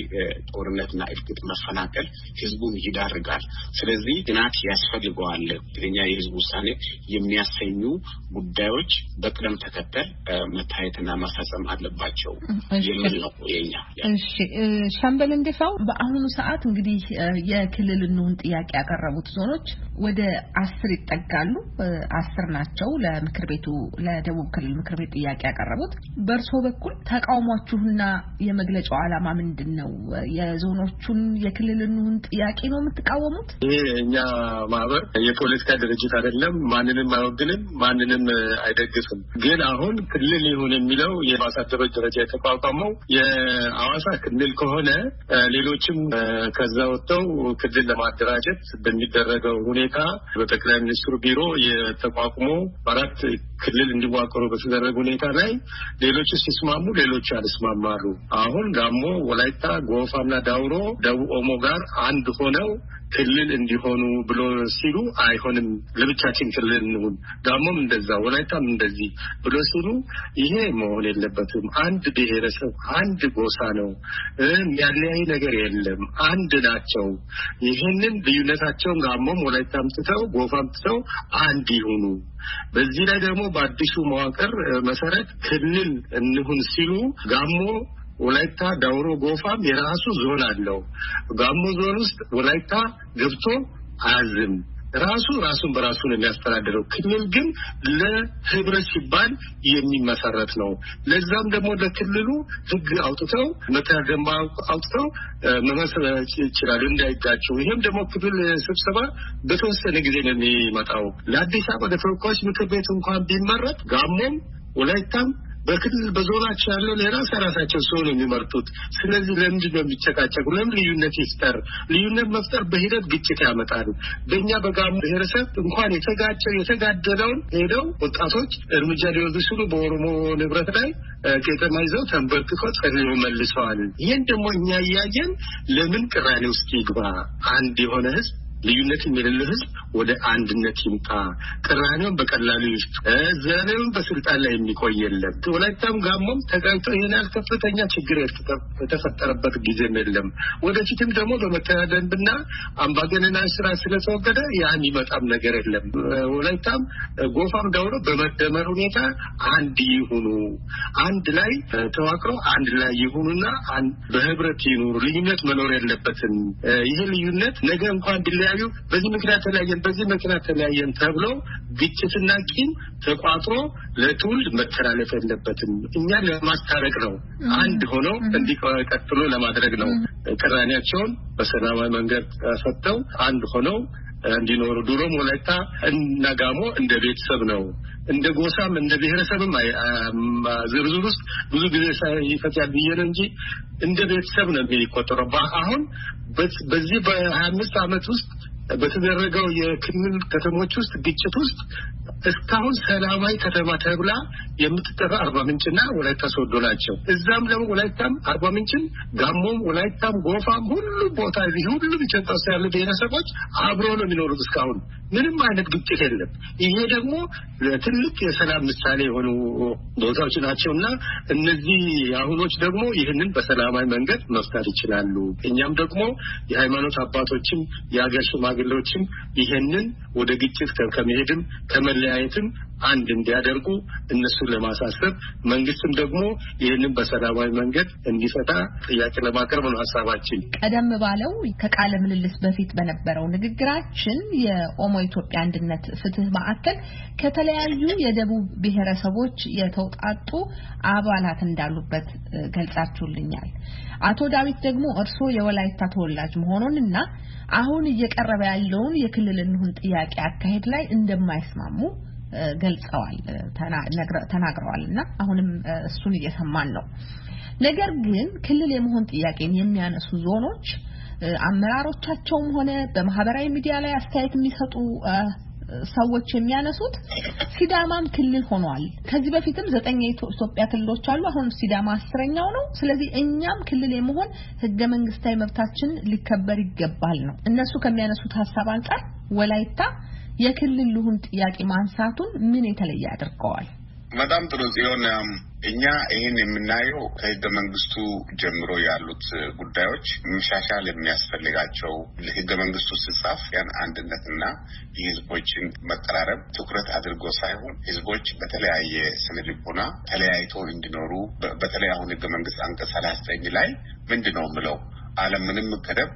S11: ጦርነትና እልቂት፣ መፈናቀል ህዝቡን ይዳርጋል። ስለዚህ ጥናት ያስፈልገዋል። ትክክለኛ የህዝብ ውሳኔ የሚያሰኙ ጉዳዮች በቅደም ተከተል መታየትና ማሳሰም አለባቸው የሚል ነው የኛ።
S10: እሺ ሻምበል እንደፋው በአሁኑ ሰዓት እንግዲህ የክልልኑን ጥያቄ ያቀረቡት ዞኖች ወደ 10 ይጠጋሉ። 10 ናቸው ለምክር ቤቱ ለደቡብ ክልል ምክር ቤት ጥያቄ ያቀረቡት። በእርሶ በኩል ተቃውሟችሁና የመግለጫው ዓላማ ምንድነው? የዞኖቹን የክልልኑን ጥያቄ ነው የምትቃወሙት?
S12: እኛ ማህበር የፖለቲካ ድርጅት አይደለም። ማንንም አይወግንም፣ ማንንም አይደግፍም። ግን አሁን ክልል ይሁን የሚለው የማሳደሮች ደረጃ የተቋቋመው የሐዋሳ ክልል ከሆነ ሌሎችም ከዛ ወጥተው ክልል ለማደራጀት በሚደረገው ሁኔታ በጠቅላይ ሚኒስትሩ ቢሮ የተቋቁሞ 4 ክልል እንዲዋቀሩ በተደረገ ሁኔታ ላይ ሌሎች ሲስማሙ ሌሎች አልስማማሉ። አሁን ጋሞ፣ ወላይታ፣ ጎፋና ዳውሮ ደቡብ ኦሞ ጋር አንድ ሆነው ክልል እንዲሆኑ ብሎ ሲሉ አይሆንም ለብቻችን ክልል እንሁን፣ ጋሞም እንደዛ ወላይታም እንደዚህ ብሎ ሲሉ ይሄ መሆን የለበትም። አንድ ብሔረሰብ አንድ ጎሳ ነው፣ የሚያለያይ ነገር የለም፣ አንድ ናቸው። ይሄንን ልዩነታቸውን ጋሞም ወላይታም ትተው ጎፋም ትተው አንድ ይሁኑ። በዚህ ላይ ደግሞ በአዲሱ መዋቅር መሰረት ክልል እንሁን ሲሉ ጋሞ፣ ወላይታ፣ ዳውሮ፣ ጎፋም የራሱ ዞን አለው። ጋሞ ዞን ውስጥ ወላይታ ገብቶ አያዝም። ራሱን በራሱ ነው የሚያስተዳድረው። ክልል ግን ለህብረት ሲባል የሚመሰረት ነው። ለዛም ደግሞ ለክልሉ ህግ አውጥተው መተዳደሪያ አውጥተው መመስረት ይችላል እንዳይጋጩ። ይሄም ደግሞ ክልል ስብሰባ በተወሰነ ጊዜ ነው የሚመጣው። ለአዲስ አበባ ተወካዮች ምክር ቤት እንኳን ቢመረጥ ጋሞም ወላይታም በክልል በዞናቸው ያለው ለራሳቸው ሰው ነው የሚመርጡት። ስለዚህ ለምንድን ነው የሚጨቃጨቁ? ለምን ልዩነት ይፍጠር? ልዩነት መፍጠር በሂደት ግጭት ያመጣል። በእኛ በጋሞ ብሔረሰብ እንኳን የተጋደለውን ሄደው ወጣቶች እርምጃ ሊወስዱ ሲሉ በኦሮሞ ንብረት ላይ ቄጠማ ይዘው ተንበርክከው ጸልየው መልሰዋል። ይህን ደግሞ እኛ እያየን ለምን ቅራኔ ውስጥ ይግባ? አንድ የሆነ ህዝብ ልዩነት የሌለው ህዝብ ወደ አንድነት ይምጣ። ቅራኔውን በቀላሉ ዘሬውን በስልጣን ላይ የሚቆይ የለም። ወላይታም ጋሞም ተጋጭተው ይሄናል ከፍተኛ ችግር የተፈጠረበት ጊዜ የለም። ወደፊትም ደግሞ በመተዳደርና አምባገነናዊ ስራ ስለተወገደ ያን ይመጣም ነገር የለም። ወላይታም ጎፋም ዳውሮ በመደመር ሁኔታ አንድ ይሁኑ፣ አንድ ላይ ተዋቅረው አንድ ላይ ይሁኑና በህብረት ይኑሩ። ልዩነት መኖር የለበትም። ይሄ ልዩነት ነገ እንኳን ቢለያዩ በዚህ ምክንያት ተለያየን ተብሎ ግጭትና ቂም ተቋጥሮ ለትውልድ መተላለፍ የለበትም። እኛ ለማስታረቅ ነው፣ አንድ ሆኖ እንዲቀጥሉ ለማድረግ ነው። ቅራኔያቸውን በሰላማዊ መንገድ ፈተው አንድ ሆነው እንዲኖሩ። ድሮም ወላይታ እና ጋሞ እንደ ቤተሰብ ነው፣ እንደ ጎሳም እንደ ብሔረሰብም ዝርዝር ውስጥ ብዙ ጊዜ ይፈታል ብዬ ነው እንጂ እንደ ቤተሰብ ነው የሚቆጠረው። አሁን በዚህ በ25 ዓመት ውስጥ በተደረገው የክልል ከተሞች ውስጥ ግጭት ውስጥ እስካሁን ሰላማዊ ከተማ ተብላ የምትጠራ አርባ ምንጭና ወላይታ ሶዶ ናቸው። እዛም ደግሞ ወላይታም አርባ ምንጭም ጋሞም ወላይታም ጎፋም ሁሉ ቦታ እዚህ ሁሉ ኢትዮጵያ ውስጥ ያሉ ብሔረሰቦች አብረው ነው የሚኖሩት። እስካሁን ምንም አይነት ግጭት የለም። ይሄ ደግሞ ትልቅ የሰላም ምሳሌ የሆኑ ቦታዎች ናቸውና እነዚህ አሁኖች ደግሞ ይህንን በሰላማዊ መንገድ መፍታት ይችላሉ። እኛም ደግሞ የሃይማኖት አባቶችም የሀገር ሽማግሌዎችም ይህንን ወደ ግጭት ከመሄድም ከመለያየትም አንድ እንዲያደርጉ እነሱን ለማሳሰብ መንግስትም ደግሞ ይህንን በሰላማዊ መንገድ እንዲፈታ ጥያቄ ለማቅረብ ነው ሀሳባችን።
S10: ቀደም ባለው ከቃለ ምልልስ በፊት በነበረው ንግግራችን የኦሞ ኢትዮጵያ አንድነት ፍትህ ማዕከል ከተለያዩ የደቡብ ብሔረሰቦች የተውጣጡ አባላት እንዳሉበት ገልጻችሁልኛል። አቶ ዳዊት ደግሞ እርሶ የወላይታ ተወላጅ መሆኑንና አሁን እየቀረበ ያለውን የክልል እንሁን ጥያቄ አካሄድ ላይ እንደማይስማሙ ገልጸዋል ተናግረዋልና አሁንም እሱን እየሰማን ነው። ነገር ግን ክልል የመሆን ጥያቄን የሚያነሱ ዞኖች አመራሮቻቸውም ሆነ በማህበራዊ ሚዲያ ላይ አስተያየት የሚሰጡ ሰዎች የሚያነሱት ሲዳማም ክልል ሆኗል። ከዚህ በፊትም 9 የኢትዮጵያ ክልሎች አሉ። አሁን ሲዳማ 10ኛው ነው። ስለዚህ እኛም ክልል የመሆን ህገ መንግስታዊ መብታችን ሊከበር ይገባል ነው። እነሱ ከሚያነሱት ሐሳብ አንፃር ወላይታ የክልል ልሁን ጥያቄ ማንሳቱን ምን የተለየ አድርገዋል?
S11: በጣም ጥሩ ጽዮን፣ እኛ ይህን የምናየው ከህገ መንግስቱ ጀምሮ ያሉት ጉዳዮች መሻሻል የሚያስፈልጋቸው ህገ መንግስቱ ሲጻፍ ያን አንድነትና የህዝቦችን መቀራረብ ትኩረት አድርጎ ሳይሆን ህዝቦች በተለያየ ስነ ልቦና ተለያይተው እንዲኖሩ በተለይ አሁን ህገ መንግስት አንቀጽ 39 ላይ ምንድነው ምለው ዓለምንም ገደብ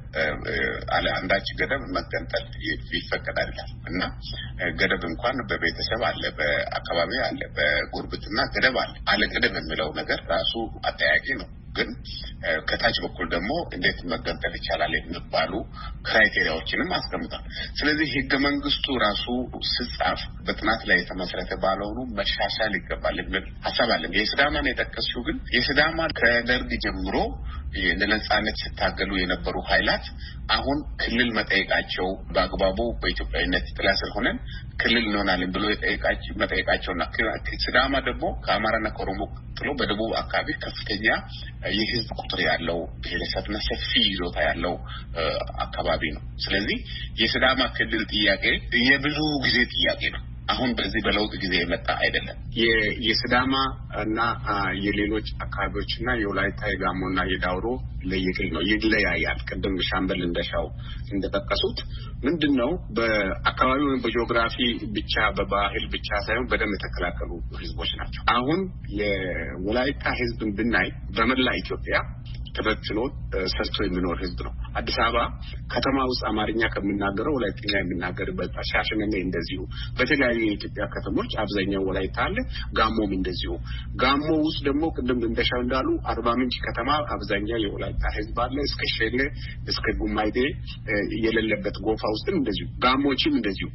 S11: አንዳች ገደብ መገንጠል ይፈቀዳል እና ገደብ እንኳን በቤተሰብ አለ፣ በአካባቢ አለ፣ በጉርብትና ገደብ አለ ገደብ የሚለው ነገር ራሱ አጠያቂ ነው። ግን ከታች በኩል ደግሞ እንዴት መገንጠል ይቻላል የሚባሉ ክራይቴሪያዎችንም አስቀምጧል። ስለዚህ ህገ መንግስቱ ራሱ ሲጻፍ በጥናት ላይ የተመሰረተ ባለሆኑ መሻሻል ይገባል የሚል ሐሳብ አለ። የሲዳማን የጠቀስሽው ግን የሲዳማ ከደርግ ጀምሮ ለነጻነት ሲታገሉ የነበሩ ኃይላት አሁን ክልል መጠየቃቸው በአግባቡ በኢትዮጵያዊነት ጥላ ስር ሆነን ክልል እንሆናለን ብሎ መጠየቃቸውና ሲዳማ ደግሞ ከአማራና ከኦሮሞ ጥሎ በደቡብ አካባቢ ከፍተኛ የህዝብ ቁጥር ያለው ብሔረሰብና ሰፊ ይዞታ ያለው አካባቢ ነው። ስለዚህ የሲዳማ ክልል ጥያቄ የብዙ ጊዜ ጥያቄ ነው። አሁን በዚህ በለውጥ ጊዜ የመጣ አይደለም። የሲዳማ እና የሌሎች አካባቢዎችና የወላይታ የጋሞና የዳውሮ ለየቅል ነው፣ ይለያያል። ቅድም ሻምበል እንደሻው እንደተጠቀሱት ምንድነው በአካባቢው በጂኦግራፊ ብቻ በባህል ብቻ ሳይሆን በደም የተከላከሉ ህዝቦች ናቸው። አሁን የወላይታ ህዝብን ብናይ በመላ ኢትዮጵያ ተበትኖ ሰርቶ የሚኖር ህዝብ ነው። አዲስ አበባ ከተማ ውስጥ አማርኛ ከሚናገረው ወላይተኛ የሚናገርበት ሻሸመኔ እንደዚሁ በተለያዩ የኢትዮጵያ ከተሞች አብዛኛው ወላይታ አለ። ጋሞም እንደዚሁ። ጋሞ ውስጥ ደግሞ ቅድም እንደሻው እንዳሉ አርባ ምንጭ ከተማ አብዛኛው የወላይታ ህዝብ አለ። እስከ ሸሌ እስከ ጉማይዴ የሌለበት ጎፋ ውስጥም እንደዚሁ፣ ጋሞችም እንደዚሁ።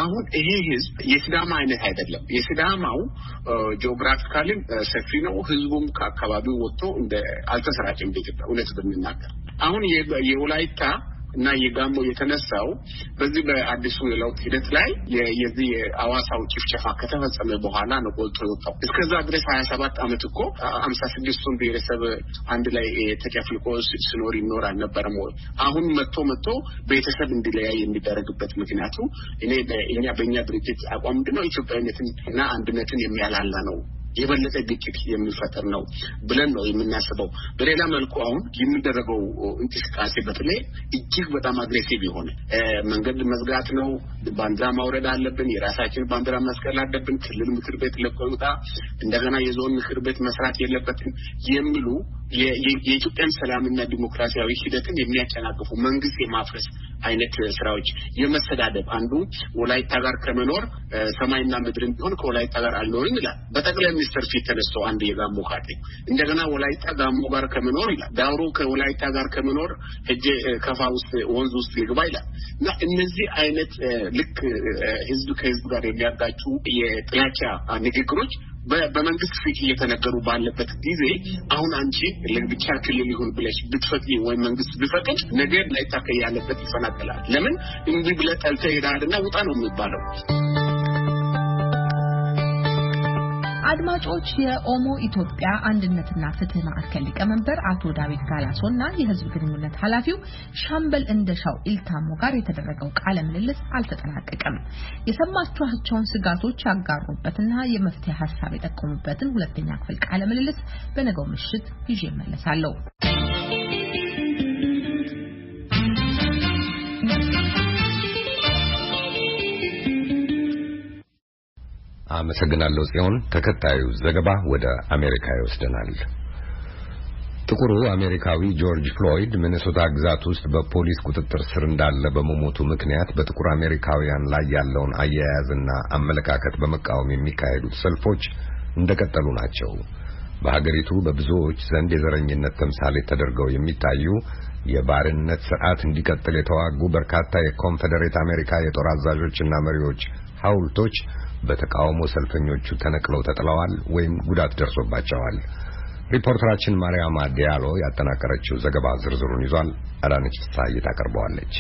S11: አሁን ይሄ ህዝብ የሲዳማ አይነት አይደለም። የሲዳማው ጂኦግራፊካሊ ሰፊ ነው። ህዝቡም ከአካባቢው ወጥቶ እንደ አልተሰራጨም በኢትዮጵያ እውነት ብንናገር። አሁን የወላይታ እና የጋሞ የተነሳው በዚህ በአዲሱ የለውጥ ሂደት ላይ የዚህ የአዋሳው ጭፍጨፋ ከተፈጸመ በኋላ ነው ጎልቶ የወጣው። እስከዛ ድረስ 27 ዓመት እኮ 56ቱን ብሔረሰብ አንድ ላይ ተጨፍልቆ ሲኖር ይኖር አልነበረም ወይ? አሁን መጥቶ ቤተሰብ እንዲለያይ የሚደረግበት ምክንያቱ እኛ በእኛ ድርጅት አቋም ምንድነው ኢትዮጵያዊነትን እና አንድነትን የሚያላላ ነው፣ የበለጠ ግጭት የሚፈጠር ነው ብለን ነው የምናስበው። በሌላ መልኩ አሁን የሚደረገው እንቅስቃሴ በተለይ እጅግ በጣም አግሬሲቭ የሆነ መንገድ መዝጋት ነው፣ ባንዲራ ማውረድ አለብን፣ የራሳችን ባንዲራ መስቀል አለብን፣ ክልል ምክር ቤት ለቆ ይውጣ፣ እንደገና የዞን ምክር ቤት መስራት የለበትም የሚሉ የኢትዮጵያን ሰላምና ዲሞክራሲያዊ ሂደትን የሚያጨናግፉ መንግስት የማፍረስ አይነት ስራዎች፣ የመሰዳደብ አንዱ ወላይታ ጋር ከመኖር ሰማይና ምድርን ቢሆን ከወላይታ ጋር አልኖርም ይላል በጠቅላይ ሚኒስትር ፊት ተነስቶ አንድ የጋሞ ካድሬ። እንደገና ወላይታ ጋሞ ጋር ከመኖር ይላል፣ ዳውሮ ከወላይታ ጋር ከመኖር ሄጄ ከፋ ውስጥ ወንዝ ውስጥ ይግባ ይላል። እና እነዚህ አይነት ልክ ህዝብ ከህዝብ ጋር የሚያጋጩ የጥላቻ ንግግሮች በመንግስት ፊት እየተነገሩ ባለበት ጊዜ አሁን አንቺ ለብቻ ክልል ይሁን ብለሽ ብትፈቅጂ ወይ መንግስት ቢፈቅድ ነገር ላይ ታከ ያለበት ይፈናቀላል። ለምን እንዲህ ብለህ ጠልተህ ሄዳልና ውጣ ነው የሚባለው።
S10: አድማጮች የኦሞ ኢትዮጵያ አንድነትና ፍትህ ማዕከል ሊቀመንበር አቶ ዳዊት ጋላሶና የህዝብ ግንኙነት ኃላፊው ሻምበል እንደሻው ኢልታሞ ጋር የተደረገው ቃለ ምልልስ አልተጠናቀቀም። የሰማችኋቸውን ስጋቶች ያጋሩበትና የመፍትሄ ሐሳብ የጠቆሙበትን ሁለተኛ ክፍል ቃለ ምልልስ በነገው ምሽት ይዤ እመለሳለሁ።
S2: አመሰግናለሁ ጽዮን። ተከታዩ ዘገባ ወደ አሜሪካ ይወስደናል። ጥቁሩ አሜሪካዊ ጆርጅ ፍሎይድ ሚኒሶታ ግዛት ውስጥ በፖሊስ ቁጥጥር ስር እንዳለ በመሞቱ ምክንያት በጥቁር አሜሪካውያን ላይ ያለውን አያያዝና አመለካከት በመቃወም የሚካሄዱት ሰልፎች እንደቀጠሉ ናቸው። በሀገሪቱ በብዙዎች ዘንድ የዘረኝነት ተምሳሌት ተደርገው የሚታዩ የባርነት ስርዓት እንዲቀጥል የተዋጉ በርካታ የኮንፌዴሬት አሜሪካ የጦር አዛዦችና መሪዎች ሐውልቶች በተቃውሞ ሰልፈኞቹ ተነቅለው ተጥለዋል ወይም ጉዳት ደርሶባቸዋል። ሪፖርተራችን ማርያም ዲያሎ ያጠናቀረችው ዘገባ ዝርዝሩን ይዟል። አዳነች ፍስሐዬ ታቀርበዋለች።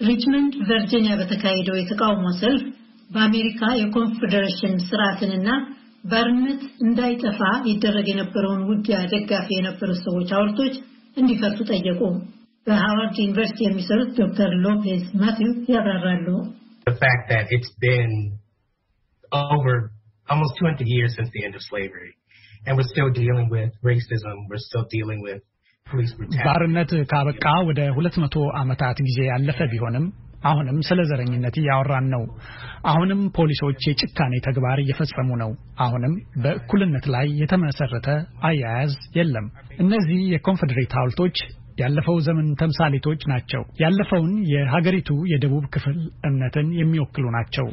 S13: ሪችመንድ ቨርጂኒያ በተካሄደው የተቃውሞ ሰልፍ በአሜሪካ የኮንፌዴሬሽን ስርዓትንና ባርነት እንዳይጠፋ ይደረግ የነበረውን ውጊያ ደጋፊ የነበሩ ሰዎች ሐውልቶች እንዲፈርሱ ጠየቁ። በሃዋርድ ዩኒቨርሲቲ የሚሰሩት ዶክተር ሎፔዝ ማቲው ያብራራሉ።
S14: The fact that it's been over almost 200 years since the end of slavery, and we're still dealing with racism, we're still dealing with police brutality.
S15: ባርነት ካበቃ ወደ 200 ዓመታት ጊዜ ያለፈ ቢሆንም አሁንም ስለ ዘረኝነት ያወራን ነው። አሁንም ፖሊሶች የጭካኔ ተግባር እየፈጸሙ ነው። አሁንም በእኩልነት ላይ የተመሰረተ አያያዝ የለም። እነዚህ የኮንፌዴሬት ሐውልቶች ያለፈው ዘመን ተምሳሌቶች ናቸው። ያለፈውን የሀገሪቱ የደቡብ ክፍል እምነትን የሚወክሉ ናቸው።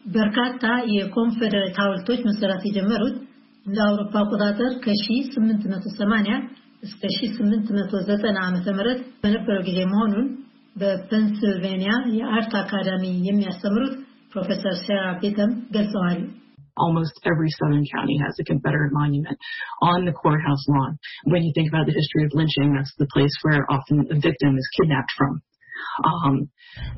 S13: በርካታ የኮንፌዴሬት ሐውልቶች መሰራት የጀመሩት እንደ አውሮፓ አቆጣጠር ከ1880 እስከ 1890 ዓመተ ምህረት በነበረው ጊዜ መሆኑን በፔንሲልቬኒያ የአርት አካዳሚ የሚያስተምሩት ፕሮፌሰር ሴራ ቤተም ገልጸዋል።
S16: Almost every southern county has a Confederate monument on the courthouse lawn. When you think about the history of lynching, that's the place where often the victim is kidnapped from.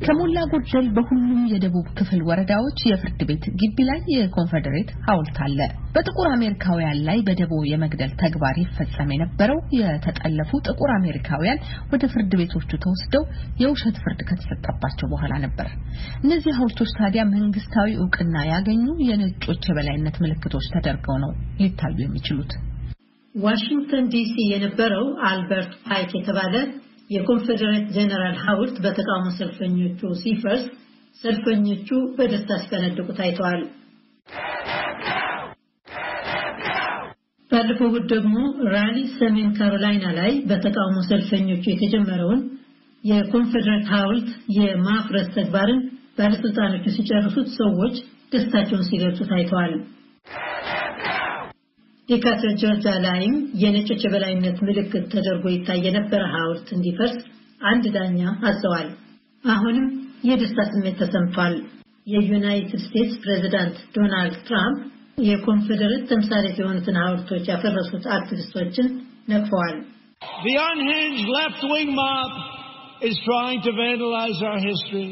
S10: ከሞላ ጎደል በሁሉም የደቡብ ክፍል ወረዳዎች የፍርድ ቤት ግቢ ላይ የኮንፌዴሬት ሐውልት አለ። በጥቁር አሜሪካውያን ላይ በደቦ የመግደል ተግባር ይፈጸም የነበረው የተጠለፉ ጥቁር አሜሪካውያን ወደ ፍርድ ቤቶቹ ተወስደው የውሸት ፍርድ ከተሰጠባቸው በኋላ ነበር። እነዚህ ሐውልቶች ታዲያ መንግስታዊ ዕውቅና ያገኙ የነጮች የበላይነት ምልክቶች ተደርገው ነው ሊታዩ የሚችሉት።
S13: ዋሽንግተን ዲሲ የነበረው አልበርት ፓይክ የተባለ የኮንፌዴሬት ጀነራል ሐውልት በተቃውሞ ሰልፈኞቹ ሲፈርስ ሰልፈኞቹ በደስታ ሲፈነድቁ ታይተዋል። ባለፈው ደግሞ ራሊ ሰሜን ካሮላይና ላይ በተቃውሞ ሰልፈኞቹ የተጀመረውን የኮንፌዴሬት ሐውልት የማፍረስ ተግባርን ባለስልጣኖቹ ሲጨርሱት ሰዎች ደስታቸውን ሲገልጹ ታይተዋል። ዲካተር ጆርጂያ ላይም የነጮች የበላይነት ምልክት ተደርጎ ይታይ የነበረ ሐውልት እንዲፈርስ አንድ ዳኛ አዘዋል። አሁንም የደስታ ስሜት ተሰምቷል። የዩናይትድ ስቴትስ ፕሬዝዳንት ዶናልድ ትራምፕ የኮንፌዴሬት ተምሳሌት የሆኑትን ሐውልቶች ያፈረሱት አክቲቪስቶችን ነቅፈዋል።
S17: The unhinged left-wing mob is trying to vandalize our history.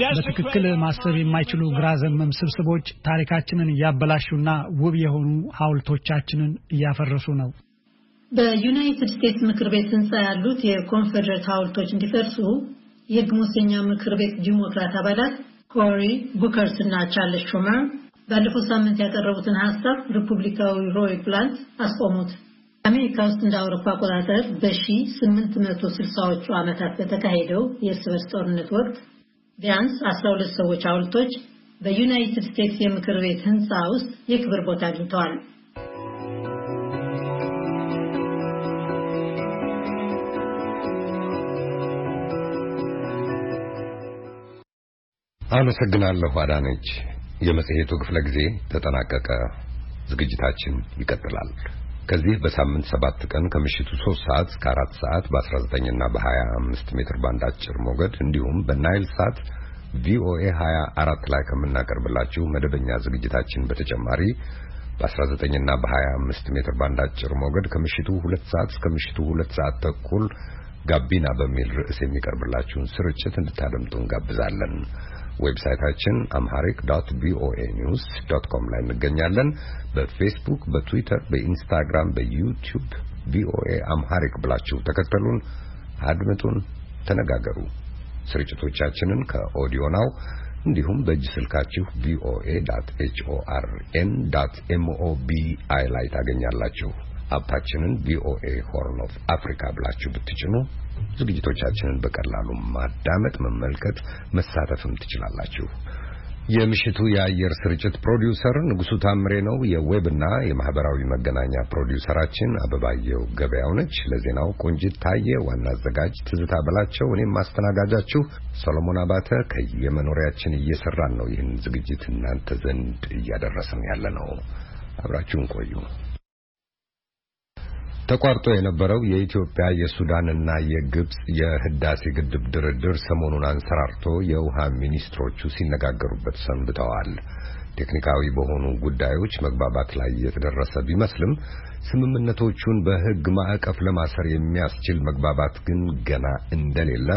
S15: በትክክል ማሰብ የማይችሉ ግራ ዘመም ስብስቦች ታሪካችንን ያበላሹና ውብ የሆኑ ሐውልቶቻችንን እያፈረሱ ነው።
S13: በዩናይትድ ስቴትስ ምክር ቤት ህንጻ ያሉት የኮንፌዴሬት ሐውልቶች እንዲፈርሱ የሕግ መወሰኛ ምክር ቤት ዲሞክራት አባላት ኮሪ ቡከርስ እና ቻርልስ ሹመር ባለፈው ሳምንት ያቀረቡትን ሐሳብ ሪፑብሊካዊ ሮይ ፕላንት አስቆሙት። አሜሪካ ውስጥ እንደ አውሮፓ አቆጣጠር በ1860ዎቹ ዓመታት በተካሄደው የእርስ በርስ ጦርነት ወቅት ቢያንስ 12 ሰዎች ሐውልቶች በዩናይትድ ስቴትስ የምክር ቤት ህንጻ ውስጥ የክብር ቦታ አግኝተዋል።
S2: አመሰግናለሁ አዳነች። የመጽሔቱ ክፍለ ጊዜ ተጠናቀቀ። ዝግጅታችን ይቀጥላል። ከዚህ በሳምንት 7 ቀን ከምሽቱ 3 ሰዓት እስከ 4 ሰዓት በ19 እና በ25 ሜትር ባንድ አጭር ሞገድ እንዲሁም በናይል ሳት ቪኦኤ 24 ላይ ከምናቀርብላችሁ መደበኛ ዝግጅታችን በተጨማሪ በ19 እና በ25 ሜትር ባንድ አጭር ሞገድ ከምሽቱ 2 ሰዓት እስከ ምሽቱ 2 ሰዓት ተኩል ጋቢና በሚል ርዕስ የሚቀርብላችሁን ስርጭት እንድታደምጡ እንጋብዛለን። ዌብሳይታችን amharic.voanews.com ላይ እንገኛለን። በፌስቡክ፣ በትዊተር፣ በኢንስታግራም፣ በዩቲዩብ ቪኦኤ አምሃሪክ ብላችሁ ተከተሉን፣ አድምጡን፣ ተነጋገሩ። ስርጭቶቻችንን ከኦዲዮ ናው እንዲሁም በእጅ ስልካችሁ voa.horn.mobi ላይ ታገኛላችሁ። አፓችንን VOA Horn of Africa ብላችሁ ብትጭኑ ዝግጅቶቻችንን በቀላሉ ማዳመጥ፣ መመልከት፣ መሳተፍም ትችላላችሁ። የምሽቱ የአየር ስርጭት ፕሮዲውሰር ንጉሱ ታምሬ ነው። የዌብና የማህበራዊ መገናኛ ፕሮዲውሰራችን አበባየው ገበያው ነች። ለዜናው ቆንጂት ታየ፣ ዋና አዘጋጅ ትዝታ በላቸው፣ እኔም ማስተናጋጃችሁ ሰሎሞን አባተ ከየመኖሪያችን እየሰራን ነው ይህን ዝግጅት እናንተ ዘንድ እያደረስን ያለነው። አብራችሁን ቆዩ። ተቋርጦ የነበረው የኢትዮጵያ የሱዳንና የግብጽ የህዳሴ ግድብ ድርድር ሰሞኑን አንሰራርቶ የውሃ ሚኒስትሮቹ ሲነጋገሩበት ሰንብተዋል። ቴክኒካዊ በሆኑ ጉዳዮች መግባባት ላይ የተደረሰ ቢመስልም ስምምነቶቹን በህግ ማዕቀፍ ለማሰር የሚያስችል መግባባት ግን ገና እንደሌለ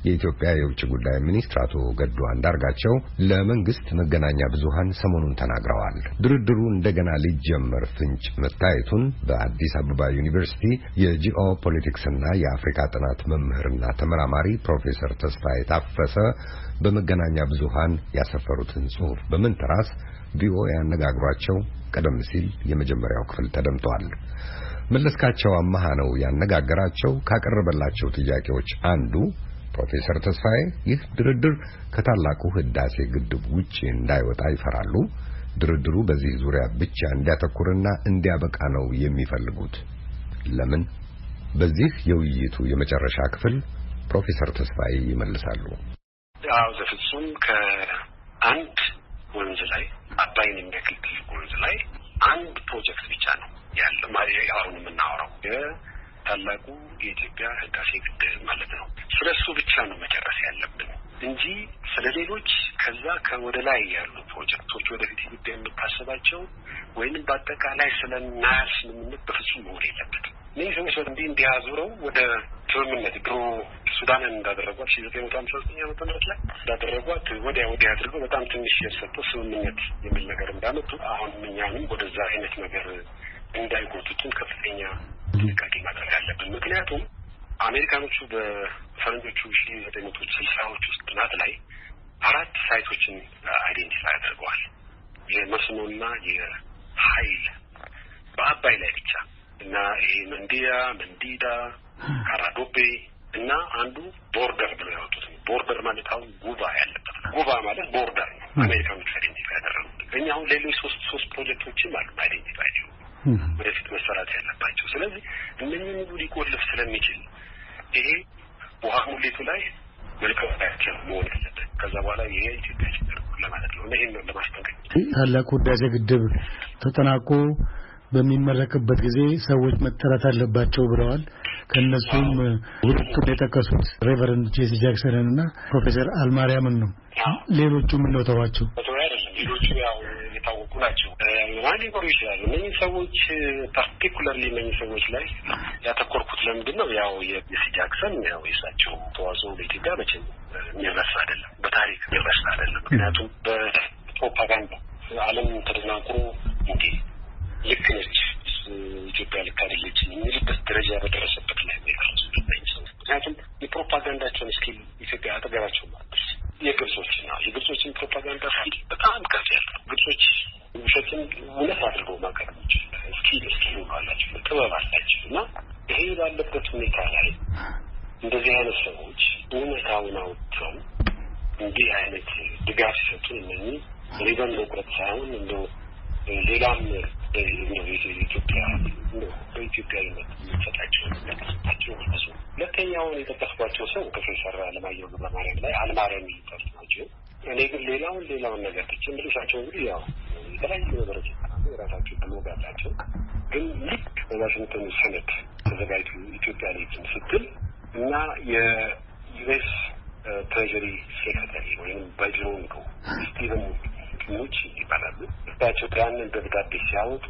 S2: የኢትዮጵያ የውጭ ጉዳይ ሚኒስትር አቶ ገዱ አንዳርጋቸው ለመንግስት መገናኛ ብዙሃን ሰሞኑን ተናግረዋል። ድርድሩ እንደገና ሊጀመር ፍንጭ መታየቱን በአዲስ አበባ ዩኒቨርሲቲ የጂኦ ፖለቲክስና የአፍሪካ ጥናት መምህርና ተመራማሪ ፕሮፌሰር ተስፋዬ ታፈሰ በመገናኛ ብዙሃን ያሰፈሩትን ጽሑፍ በመንተራስ ቪኦኤ ያነጋግሯቸው ቀደም ሲል የመጀመሪያው ክፍል ተደምጧል። መለስካቸው አማሃ ነው ያነጋገራቸው። ካቀረበላቸው ጥያቄዎች አንዱ ፕሮፌሰር ተስፋዬ ይህ ድርድር ከታላቁ ህዳሴ ግድብ ውጪ እንዳይወጣ ይፈራሉ። ድርድሩ በዚህ ዙሪያ ብቻ እንዲያተኩርና እንዲያበቃ ነው የሚፈልጉት። ለምን? በዚህ የውይይቱ የመጨረሻ ክፍል ፕሮፌሰር ተስፋዬ ይመልሳሉ።
S6: አዎ ዘፍጹም ከአንድ ወንዝ ላይ አባይን የሚያክል ትልቅ ወንዝ ላይ አንድ ፕሮጀክት ብቻ ነው ያለው ማለት አሁን የምናወራው ታላቁ የኢትዮጵያ ህዳሴ ግድብ ማለት ነው። ስለሱ ብቻ ነው መጨረስ ያለብን እንጂ ስለሌሎች ከዛ ከወደ ላይ ያሉ ፕሮጀክቶች ወደፊት ኢትዮጵያ የምታስባቸው ወይንም በአጠቃላይ ስለናያል ስምምነት በፍጹም መሆን የለበትም። እነዚህ ሰዎች እንዲያዙረው ወደ ስምምነት ድሮ ሱዳንን እንዳደረጓት 1959 ዓመተ ምህረት ላይ እንዳደረጓት ወዲያ አድርገው በጣም ትንሽ የሰጠው ስምምነት የሚል ነገር እንዳመጡ አሁን እኛንም ወደዛ አይነት ነገር እንዳይጎቱትን ከፍተኛ ጥንቃቄ ማድረግ አለብን። ምክንያቱም አሜሪካኖቹ በፈረንጆቹ 1960ዎች ውስጥ ጥናት ላይ 4 ሳይቶችን አይዴንቲፋይ አድርገዋል። የመስኖና የኃይል በአባይ ላይ ብቻ እና ይሄ መንዲዳ፣ ካራዶቤ እና አንዱ ቦርደር ብለው ያወጡት ነው። ቦርደር ማለት አሁን ጉባ ያለበት ነው። ጉባ ማለት ቦርደር ነው። አሜሪካኖቹ አይዴንቲፋይ ያደረጉት። እኛ አሁን ሌሎች ሶስት ፕሮጀክቶችም አሉ አይዴንቲፋይ ወደፊት መሰራት ያለባቸው። ስለዚህ እነኚህን ሁሉ ሊቆልፍ ስለሚችል ይሄ ውሃ ሙሌቱ ላይ መልካም መሆን ያለበት ከዛ በኋላ ይሄ ኢትዮጵያ ችግር ለማለት ነው። ይሄን ነው ለማስጠንቀቅ።
S18: ታላቁ ህዳሴ ግድብ ተጠናቆ በሚመረቅበት ጊዜ ሰዎች መጠራት አለባቸው ብለዋል። ከነሱም ሁለቱን የጠቀሱት ሬቨረንድ ጄሲ ጃክሰንን እና ፕሮፌሰር አልማርያምን ነው። ሌሎቹ ምን ነው ተዋቸው?
S6: ሌሎቹ ያው የታወቁ ናቸው። ማን ሊቆሩ ይችላል። እነዚህ ሰዎች ፓርቲኩላርሊ እነዚህ ሰዎች ላይ ያተኮርኩት ለምንድን ነው? ያው የጄሲ ጃክሰን ያው የሳቸው ተዋጽኦ በኢትዮጵያ መቼም የሚረሳ አይደለም፣ በታሪክ የሚረሳ አይደለም። ምክንያቱም በፕሮፓጋንዳ ዓለም ተደናግሮ እንዴ ልክ ነች ኢትዮጵያ ልክ አይደለችም የሚልበት ደረጃ በደረሰበት ላይ ነው። ምክንያቱም የፕሮፓጋንዳቸውን ስኪል ኢትዮጵያ አጠገባቸው ማለት የግብጾችን ፕሮፓጋንዳ በጣም ከፍ ያለ ግብጾች ውሸትን እውነት አድርገው ማቅረብ ይችላል። ስኪል አላቸው፣ ጥበብ አላቸው። እና ይሄ ባለበት ሁኔታ ላይ እንደዚህ አይነት ሰዎች እውነታውን አውጥተው እንዲህ አይነት ድጋፍ ሲሰጡ እነኚህ ሪበን መቁረጥ ሳይሆን እንደው ሌላም ኢትዮጵያ በኢትዮጵያዊነት የሚሰጣቸው ማለት ነው። ሁለተኛውን የጠቀስኳቸው ሰው ፕሮፌሰር አለማየሁ ገብረማርያም ላይ አልማርያም የሚጠሩ ናቸው። እኔ ግን ሌላውን ነገር ትችምልሻቸው እንግዲህ ያው የተለያዩ ነገሮች የራሳቸው ብሎግ አላቸው። ግን ልክ በዋሽንግተን ሰነድ ተዘጋጅቶ ኢትዮጵያ ላይ ስትል እና የዩኤስ ትሬጀሪ ሴክሬታሪ ወይም በጅሮንጎ ስቲቨን ሙቺ ይባላሉ። እሳቸው ያንን ደብዳቤ ሲያወጡ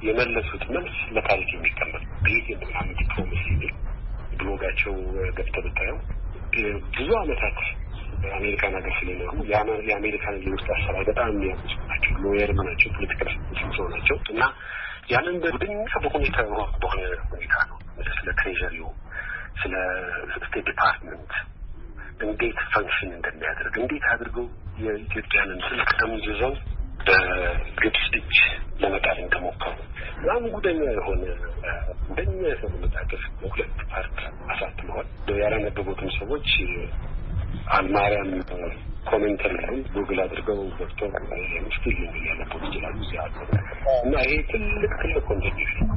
S6: የመለሱት መልስ ለታሪክ የሚቀመጥ ቤት የምናምን ዲፕሎማሲ የሚል ብሎጋቸው ገብተህ ብታየው ብዙ ዓመታት አሜሪካን ሀገር ስለሆኑ የአሜሪካን የውስጥ አሰራር በጣም የሚያውቁ ናቸው። ሎየር ናቸው፣ ፖለቲካል ሰው ናቸው እና ያንን በሁኔታ በሆነ ሁኔታ ነው ስለ ትሬዠሪው ስለ ስቴት ዲፓርትመንት እንዴት ፈንክሽን እንደሚያደርግ እንዴት አድርገው የኢትዮጵያንን ስልክ ጠምዝዘው በግብጽ እጅ ለመጣል እንደሞከሩ በጣም ጉደኛ የሆነ እንደኛ የሆነ መጣጥፍ ሁለት ፓርት አሳትመዋል። ያላነበቡትም ሰዎች አልማርያም ኮሜንተሪ ላይ ጉግል አድርገው ገብተው ስቲል ያነበቡ ይችላሉ ይላሉ እና ይሄ ትልቅ ኮንትሪቢዩሽን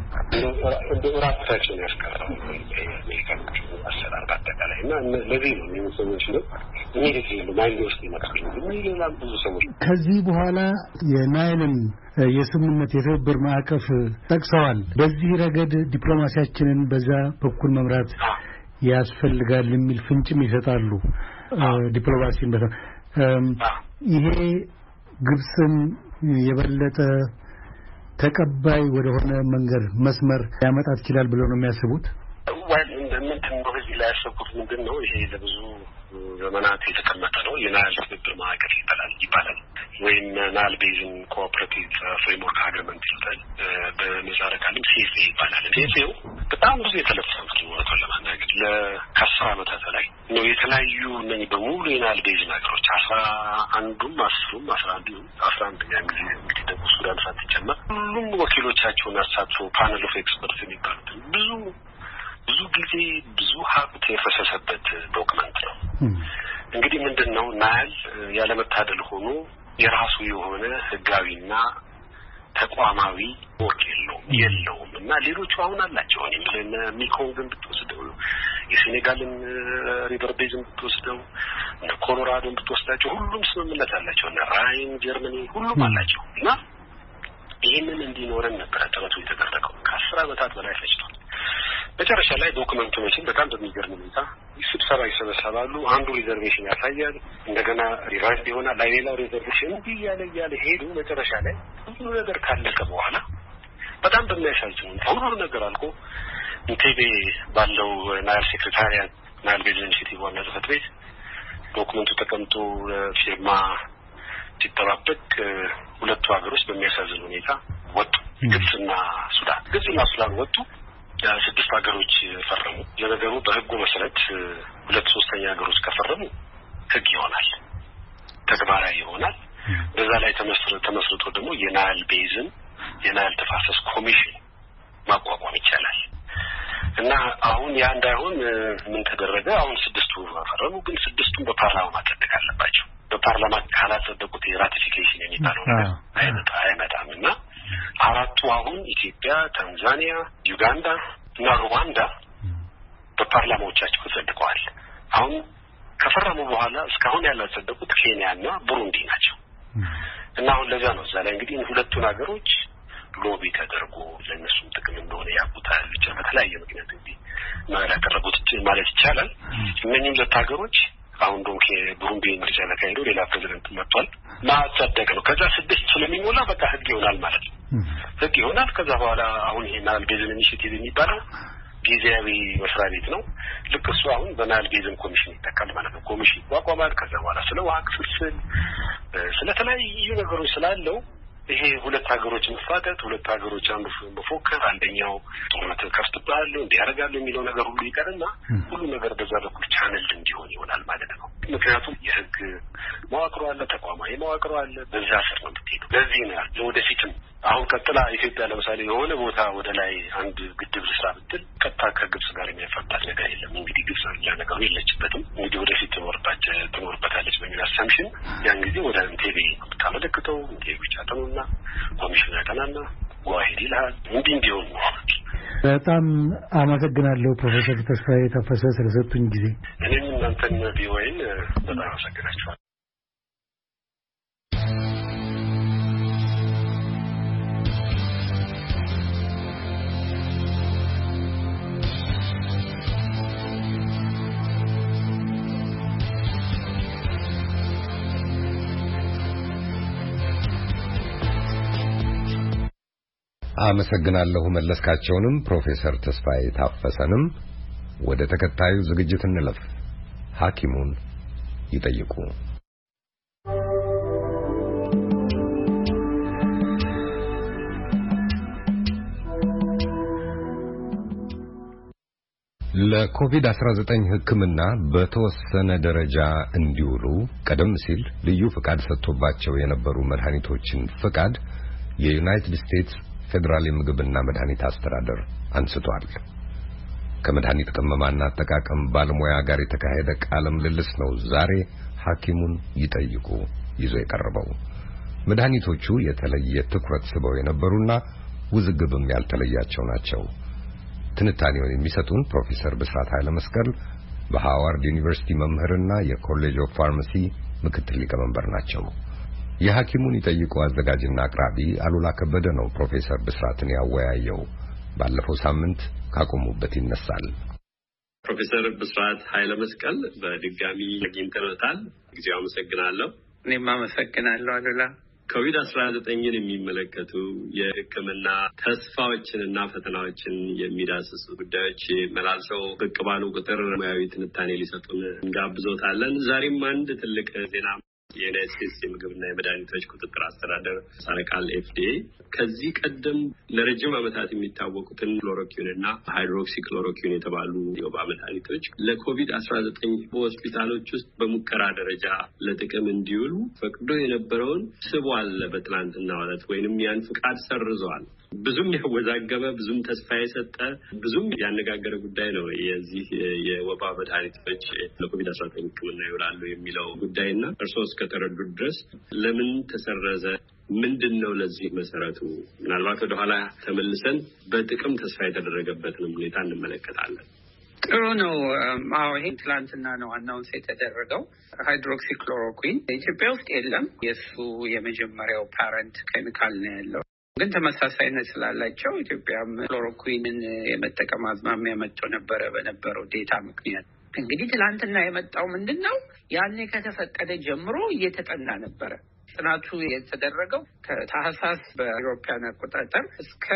S6: እንደ ራሳቸውን ያስቀረው የአሜሪካኖቹ አሰራር በአጠቃላይ እና ለዚህ ነው የሚሆኑ ሰዎች ነው ኢሚዲየትሊ ማይንድ ውስጥ ይመጣሉ። ሌላም ብዙ ሰዎች
S18: ከዚህ በኋላ የናይልን የስምምነት የትብብር ማዕቀፍ ጠቅሰዋል። በዚህ ረገድ ዲፕሎማሲያችንን በዛ በኩል መምራት ያስፈልጋል የሚል ፍንጭም ይሰጣሉ። ዲፕሎማሲን ይሄ ግብጽን የበለጠ ተቀባይ ወደሆነ መንገድ መስመር ያመጣት ይችላል ብለው ነው የሚያስቡት?
S6: ምንድነው እዚህ ላይ ያሰብኩት ምንድነው ይሄ ለብዙ ዘመናት የተቀመጠ ነው የናይል ትብብር ማዕቀፍ ይባላል ወይም ናይል ቤዝን ኮኦፐሬቲቭ ፍሬምወርክ አግሪመንት ይባላል። በምህጻረ ቃልም ሲኤፍኤ ይባላል። ሲኤፍኤው በጣም ብዙ የተለፈሰበት ነው ለማናገር ለከ10 ዓመታት ላይ ነው የተለያዩ እነኚህ በሙሉ የናይል ቤዝን ሀገሮች 11 ጊዜ እንግዲህ ደግሞ ሱዳን ሳትጨመር ሁሉም ወኪሎቻቸውን አሳትፎ ፓነል ኦፍ ኤክስፐርትስ የሚባሉት ብዙ ጊዜ ብዙ ሀብት የፈሰሰበት ዶክመንት ነው። እንግዲህ ምንድነው ናይል ያለመታደል ሆኖ የራሱ የሆነ ህጋዊና ተቋማዊ ወርክ የለውም እና ሌሎቹ አሁን አላቸው። እኔ ሚኮንግን ብትወስደው የሴኔጋልን ሪቨር ቤዝን ብትወስደው ኮሎራዶን ብትወስዳቸው ሁሉም ስምምነት አላቸው እና ራይን ጀርመኒ ሁሉም አላቸው እና ይህንን እንዲኖረን ነበር ጥረቱ የተደረገው። ከ10 ዓመታት በላይ ፈጅቷል። መጨረሻ ላይ ዶክመንቶችን በጣም በሚገርም ሁኔታ ስብሰባ ይሰበሰባሉ። አንዱ ሪዘርቬሽን ያሳያል፣ እንደገና ሪቫይዝ ይሆናል፣ ሌላው ሪዘርቬሽን እንዲህ ያለ ሄዱ። መጨረሻ ላይ ሁሉ ነገር ካለቀ በኋላ በጣም በሚያሳዝን ሁኔታ ሁሉ ነገር አልቆ ኢንቴቤ ባለው ናይል ሴክሬታሪያት ናይል ቤዝን ኢኒሼቲቭ ዋና ጽሕፈት ቤት ዶክመንቱ ተቀምጦ ፊርማ ሲጠባበቅ ሁለቱ ሀገሮች በሚያሳዝን ሁኔታ ወጡ። ግብጽና ሱዳን ወጡ። 6 ሀገሮች ፈረሙ። ለነገሩ በህጉ መሰረት 2/3 ሀገሮች ከፈረሙ ህግ ይሆናል፣ ተግባራዊ ይሆናል። በዛ ላይ ተመስርቶ ደግሞ የናይል ቤዝን የናይል ተፋሰስ ኮሚሽን ማቋቋም ይቻላል እና አሁን ያ እንዳይሆን ምን ተደረገ? አሁን 6ቱ ፈረሙ፣ ግን 6ቱም በፓርላማ ማጸደቅ አለባቸው። በፓርላማ ካላጸደቁት የራቲፊኬሽን የሚባለው አይመጣም እና 4ቱ አሁን ኢትዮጵያ፣ ታንዛኒያ፣ ዩጋንዳ እና ሩዋንዳ በፓርላማዎቻቸው ተጸድቀዋል። አሁን ከፈረሙ በኋላ እስካሁን ያላጸደቁት ኬንያና ቡሩንዲ ናቸው እና አሁን ለዛ ነው እዛ ላይ እንግዲህ ሁለቱን ሀገሮች ሎቢ ተደርጎ ለነሱም ጥቅም እንደሆነ ያቁታል ብቻ በተለያየ ምክንያት እንግዲህ ያቀረቡት ማለት ይቻላል። እነኚህም ሁለት ሀገሮች አሁን ዶንኬ ቡሩንዲ ምርጫ ተካሂዶ ሌላ ፕሬዝዳንት መጥቷል ማጸደቅ ነው። ከዛ 6 ስለሚሞላ በቃ ህግ ይሆናል ማለት ነው። ህግ ይሆናል። ከዛ በኋላ አሁን ይሄ ናይል ቤዝን ኢኒሼቲቭ የሚባለው ጊዜያዊ መስሪያ ቤት ነው። ልክ እሱ አሁን በናይል ቤዝን ኮሚሽን ይተካል ማለት ነው። ኮሚሽን ይቋቋማል። ከዛ በኋላ ስለ ውሃ ክፍፍል ስለተለያዩ ነገሮች ስላለው ይሄ ሁለት ሀገሮች መፋጠጥ፣ ሁለት ሀገሮች አንዱ መፎከር፣ አንደኛው ጦርነት ከፍትባሉ እንዲያረጋሉ የሚለው ነገር ሁሉ ይቀርና ሁሉ ነገር በዛ በኩል ቻነል እንዲሆን ይሆናል ማለት ነው። ምክንያቱም የህግ መዋቅሩ አለ፣ ተቋማዊ መዋቅሩ አለ። በዛ ስር ነው የምትሄደው። ለዚህ ነው ለወደፊትም አሁን ቀጥላ ኢትዮጵያ ለምሳሌ የሆነ ቦታ ወደ ላይ አንድ ግድብ ልስራ ብትል ቀጥታ ከግብጽ ጋር የሚያፋጣት ነገር የለም። እንግዲህ ግብጽ ያ ነገሩ የለችበትም። እንግዲህ ወደፊት ትኖርበታለች በሚል አሳምሽን ያን ጊዜ ወደ ኢንቴቤ ታመለክተው ኢንቴቤ ቻተኑና ኮሚሽን ያጠናና ጓሄድ ይልሃል። እንዲህ እንዲሆን ነው።
S18: በጣም አመሰግናለሁ ፕሮፌሰር ተስፋዬ ታፈሰ ስለሰጡኝ ጊዜ።
S6: እኔም እናንተን ቢወይን በጣም አመሰግናችኋለሁ።
S2: አመሰግናለሁ መለስካቸውንም ፕሮፌሰር ተስፋዬ ታፈሰንም። ወደ ተከታዩ ዝግጅት እንለፍ። ሐኪሙን ይጠይቁ። ለኮቪድ-19 ሕክምና በተወሰነ ደረጃ እንዲውሉ ቀደም ሲል ልዩ ፍቃድ ሰጥቶባቸው የነበሩ መድኃኒቶችን ፍቃድ የዩናይትድ ስቴትስ ፌደራል የምግብና መድኃኒት አስተዳደር አንስቷል። ከመድኃኒት ቅመማና አጠቃቀም ባለሙያ ጋር የተካሄደ ቃለ ምልልስ ነው ዛሬ ሐኪሙን ይጠይቁ ይዞ የቀረበው። መድኃኒቶቹ የተለየ ትኩረት ስበው የነበሩና ውዝግብም ያልተለያቸው ናቸው። ትንታኔውን የሚሰጡን ፕሮፌሰር ብስራት ኃይለ መስቀል በሃዋርድ ዩኒቨርሲቲ መምህርና የኮሌጅ ኦፍ ፋርማሲ ምክትል ሊቀመንበር ናቸው። የሐኪሙን ይጠይቁ አዘጋጅና አቅራቢ አሉላ ከበደ ነው ፕሮፌሰር ብስራትን ያወያየው። ባለፈው ሳምንት ካቆሙበት ይነሳል።
S5: ፕሮፌሰር ብስራት ኃይለ መስቀል በድጋሚ አግኝተናል። ጊዜው አመሰግናለሁ።
S19: እኔም አመሰግናለሁ አሉላ።
S5: ኮቪድ-19ን የሚመለከቱ የሕክምና ተስፋዎችንና ፈተናዎችን የሚዳስሱ ጉዳዮች መላልሰው ብቅ ባሉ ቁጥር ሙያዊ ትንታኔ ሊሰጡን እንጋብዞታለን። ዛሬም አንድ ትልቅ ዜና የዩናይትድ ስቴትስ የምግብና የመድኃኒቶች ቁጥጥር አስተዳደር ሳረቃል FDA ከዚህ ቀደም ለረጅም ዓመታት የሚታወቁትን ክሎሮኪንና ሃይድሮክሲክሎሮኪን የተባሉ የወባ መድኃኒቶች ለኮቪድ-19 በሆስፒታሎች ውስጥ በሙከራ ደረጃ ለጥቅም እንዲውሉ ፈቅዶ የነበረውን ስቧል በትላንትናው ዕለት ወይንም ያን ፍቃድ ሰርዘዋል። ብዙም ያወዛገበ ብዙም ተስፋ የሰጠ ብዙም ያነጋገረ ጉዳይ ነው የዚህ የወባ መድኃኒቶች ለኮቪድ-19 ሕክምና ይውላሉ የሚለው ጉዳይና እርስዎ እስከተረዱት ድረስ ለምን ተሰረዘ? ምንድነው ለዚህ መሰረቱ? ምናልባት ወደ ኋላ ተመልሰን በጥቅም ተስፋ የተደረገበትን ሁኔታ እንመለከታለን።
S19: ጥሩ ነው። ይሄ ትላንትና ነው አናውንስ የተደረገው። ሃይድሮክሲክሎሮኩዊን ኢትዮጵያ ውስጥ የለም። የሱ የመጀመሪያው ፓረንት ኬሚካል ነው ያለው። ግን ተመሳሳይነት ስላላቸው ኢትዮጵያም ክሎሮኩዊንን የመጠቀም አዝማሚያ መጥቶ ነበረ በነበረው ዴታ ምክንያት። እንግዲህ ትላንትና የመጣው ምንድነው? ያኔ ከተፈቀደ ጀምሮ እየተጠና ነበረ። ጥናቱ የተደረገው ከታህሳስ በአውሮፓውያን አቆጣጠር እስከ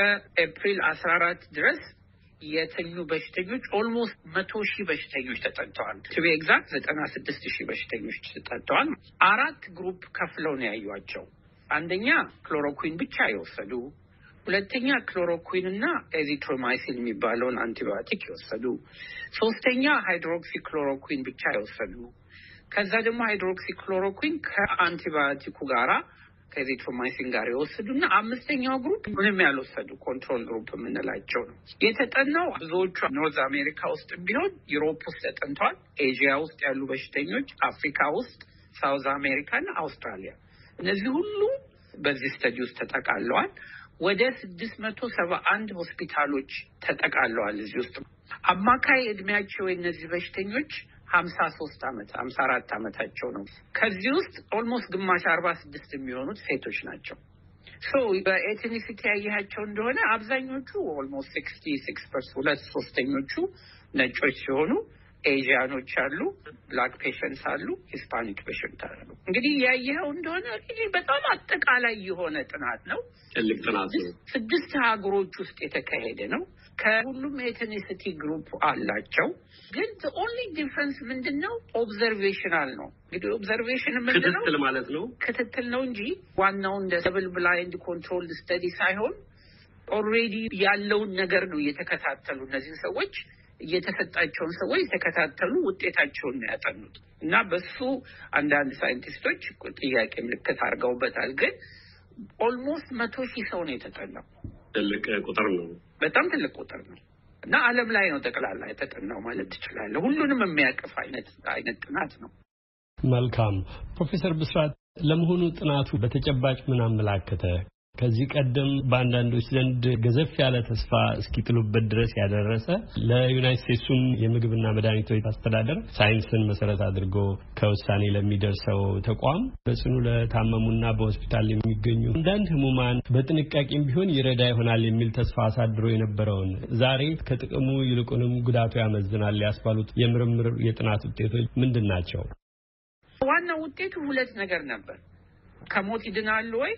S19: ኤፕሪል 14 ድረስ የተኙ በሽተኞች ኦልሞስት 100,000 በሽተኞች ተጠንተዋል። ቱ ቢ ኤግዛክት 96,000 በሽተኞች ተጠንተዋል። 4 ግሩፕ ከፍለው ነው ያዩዋቸው። አንደኛ ክሎሮኩዊን ብቻ የወሰዱ፣ ሁለተኛ ክሎሮኩዊን እና ኤዚትሮማይሲን የሚባለውን አንቲባዮቲክ የወሰዱ፣ ሶስተኛ ሃይድሮክሲክሎሮኩዊን ብቻ የወሰዱ፣ ከዛ ደግሞ ሃይድሮክሲክሎሮኩዊን ከአንቲባዮቲኩ ጋራ ከኤዚትሮማይሲን ጋር የወሰዱና አምስተኛው ግሩፕ ምንም ያልወሰዱ ኮንትሮል ግሩፕ የምንላቸው ነው። የተጠናው ብዙዎቹ ኖርዝ አሜሪካ ውስጥ ቢሆን ዩሮፕ ውስጥ ተጠንተዋል። ኤዥያ ውስጥ ያሉ በሽተኞች፣ አፍሪካ ውስጥ፣ ሳውዝ አሜሪካ እና አውስትራሊያ እነዚህ ሁሉ በዚህ ስተዲ ውስጥ ተጠቃለዋል። ወደ 671 ሆስፒታሎች ተጠቃለዋል። እዚህ ውስጥ አማካይ እድሜያቸው የእነዚህ በሽተኞች 53 ዓመት 54 ዓመታቸው ነው። ከዚህ ውስጥ ኦልሞስት ግማሽ 46 የሚሆኑት ሴቶች ናቸው። በኤትኒሲቲ ያያቸው እንደሆነ አብዛኞቹ ኦልሞስት 66%፣ 2/3ኞቹ ነጮች ሲሆኑ ኤዥያኖች አሉ፣ ብላክ ፔሸንትስ አሉ፣ ሂስፓኒክ ፔሸንት አሉ። እንግዲህ ያየኸው እንደሆነ በጣም አጠቃላይ የሆነ ጥናት ነው።
S5: ትልቅ ጥናት ነው።
S19: 6 ሀገሮች ውስጥ የተካሄደ ነው። ከሁሉም ኤትኒሲቲ ግሩፕ አላቸው። ግን the only difference ምንድነው? ኦብዘርቬሽናል ነው። እንግዲህ ኦብዘርቬሽን ምንድነው?
S5: ክትትል ማለት ነው።
S19: ክትትል ነው እንጂ ዋናው እንደ ደብል ብላይንድ ኮንትሮልድ ስተዲ ሳይሆን ኦልሬዲ ያለውን ነገር ነው እየተከታተሉ እነዚህ ሰዎች እየተሰጣቸውን ሰዎች ተከታተሉ ውጤታቸውን ነው ያጠኑት። እና በሱ አንዳንድ ሳይንቲስቶች ጥያቄ ምልክት አድርገውበታል። ግን ኦልሞስት 100,000 ሰው ነው የተጠናው።
S5: ትልቅ ቁጥር ነው።
S19: በጣም ትልቅ ቁጥር ነው። እና ዓለም ላይ ነው ጠቅላላ የተጠናው ማለት ትችላለህ። ሁሉንም የሚያቅፍ አይነት ጥናት ነው።
S5: መልካም ፕሮፌሰር ብስራት፣ ለመሆኑ ጥናቱ በተጨባጭ ምን አመላከተ? ከዚህ ቀደም በአንዳንዶች ዘንድ ገዘፍ ያለ ተስፋ እስኪጥሉበት ድረስ ያደረሰ ለዩናይትድ ስቴትስም የምግብና መድኃኒቶች አስተዳደር ሳይንስን መሰረት አድርጎ ከውሳኔ ለሚደርሰው ተቋም በጽኑ ለታመሙና በሆስፒታል የሚገኙ አንዳንድ ህሙማን በጥንቃቄም ቢሆን ይረዳ ይሆናል የሚል ተስፋ አሳድሮ የነበረውን ዛሬ ከጥቅሙ ይልቁንም ጉዳቱ ያመዝናል ያስባሉት የምርምር የጥናት ውጤቶች ምንድን ናቸው?
S19: ዋናው ውጤቱ 2 ነገር ነበር። ከሞት ይድናሉ ወይ?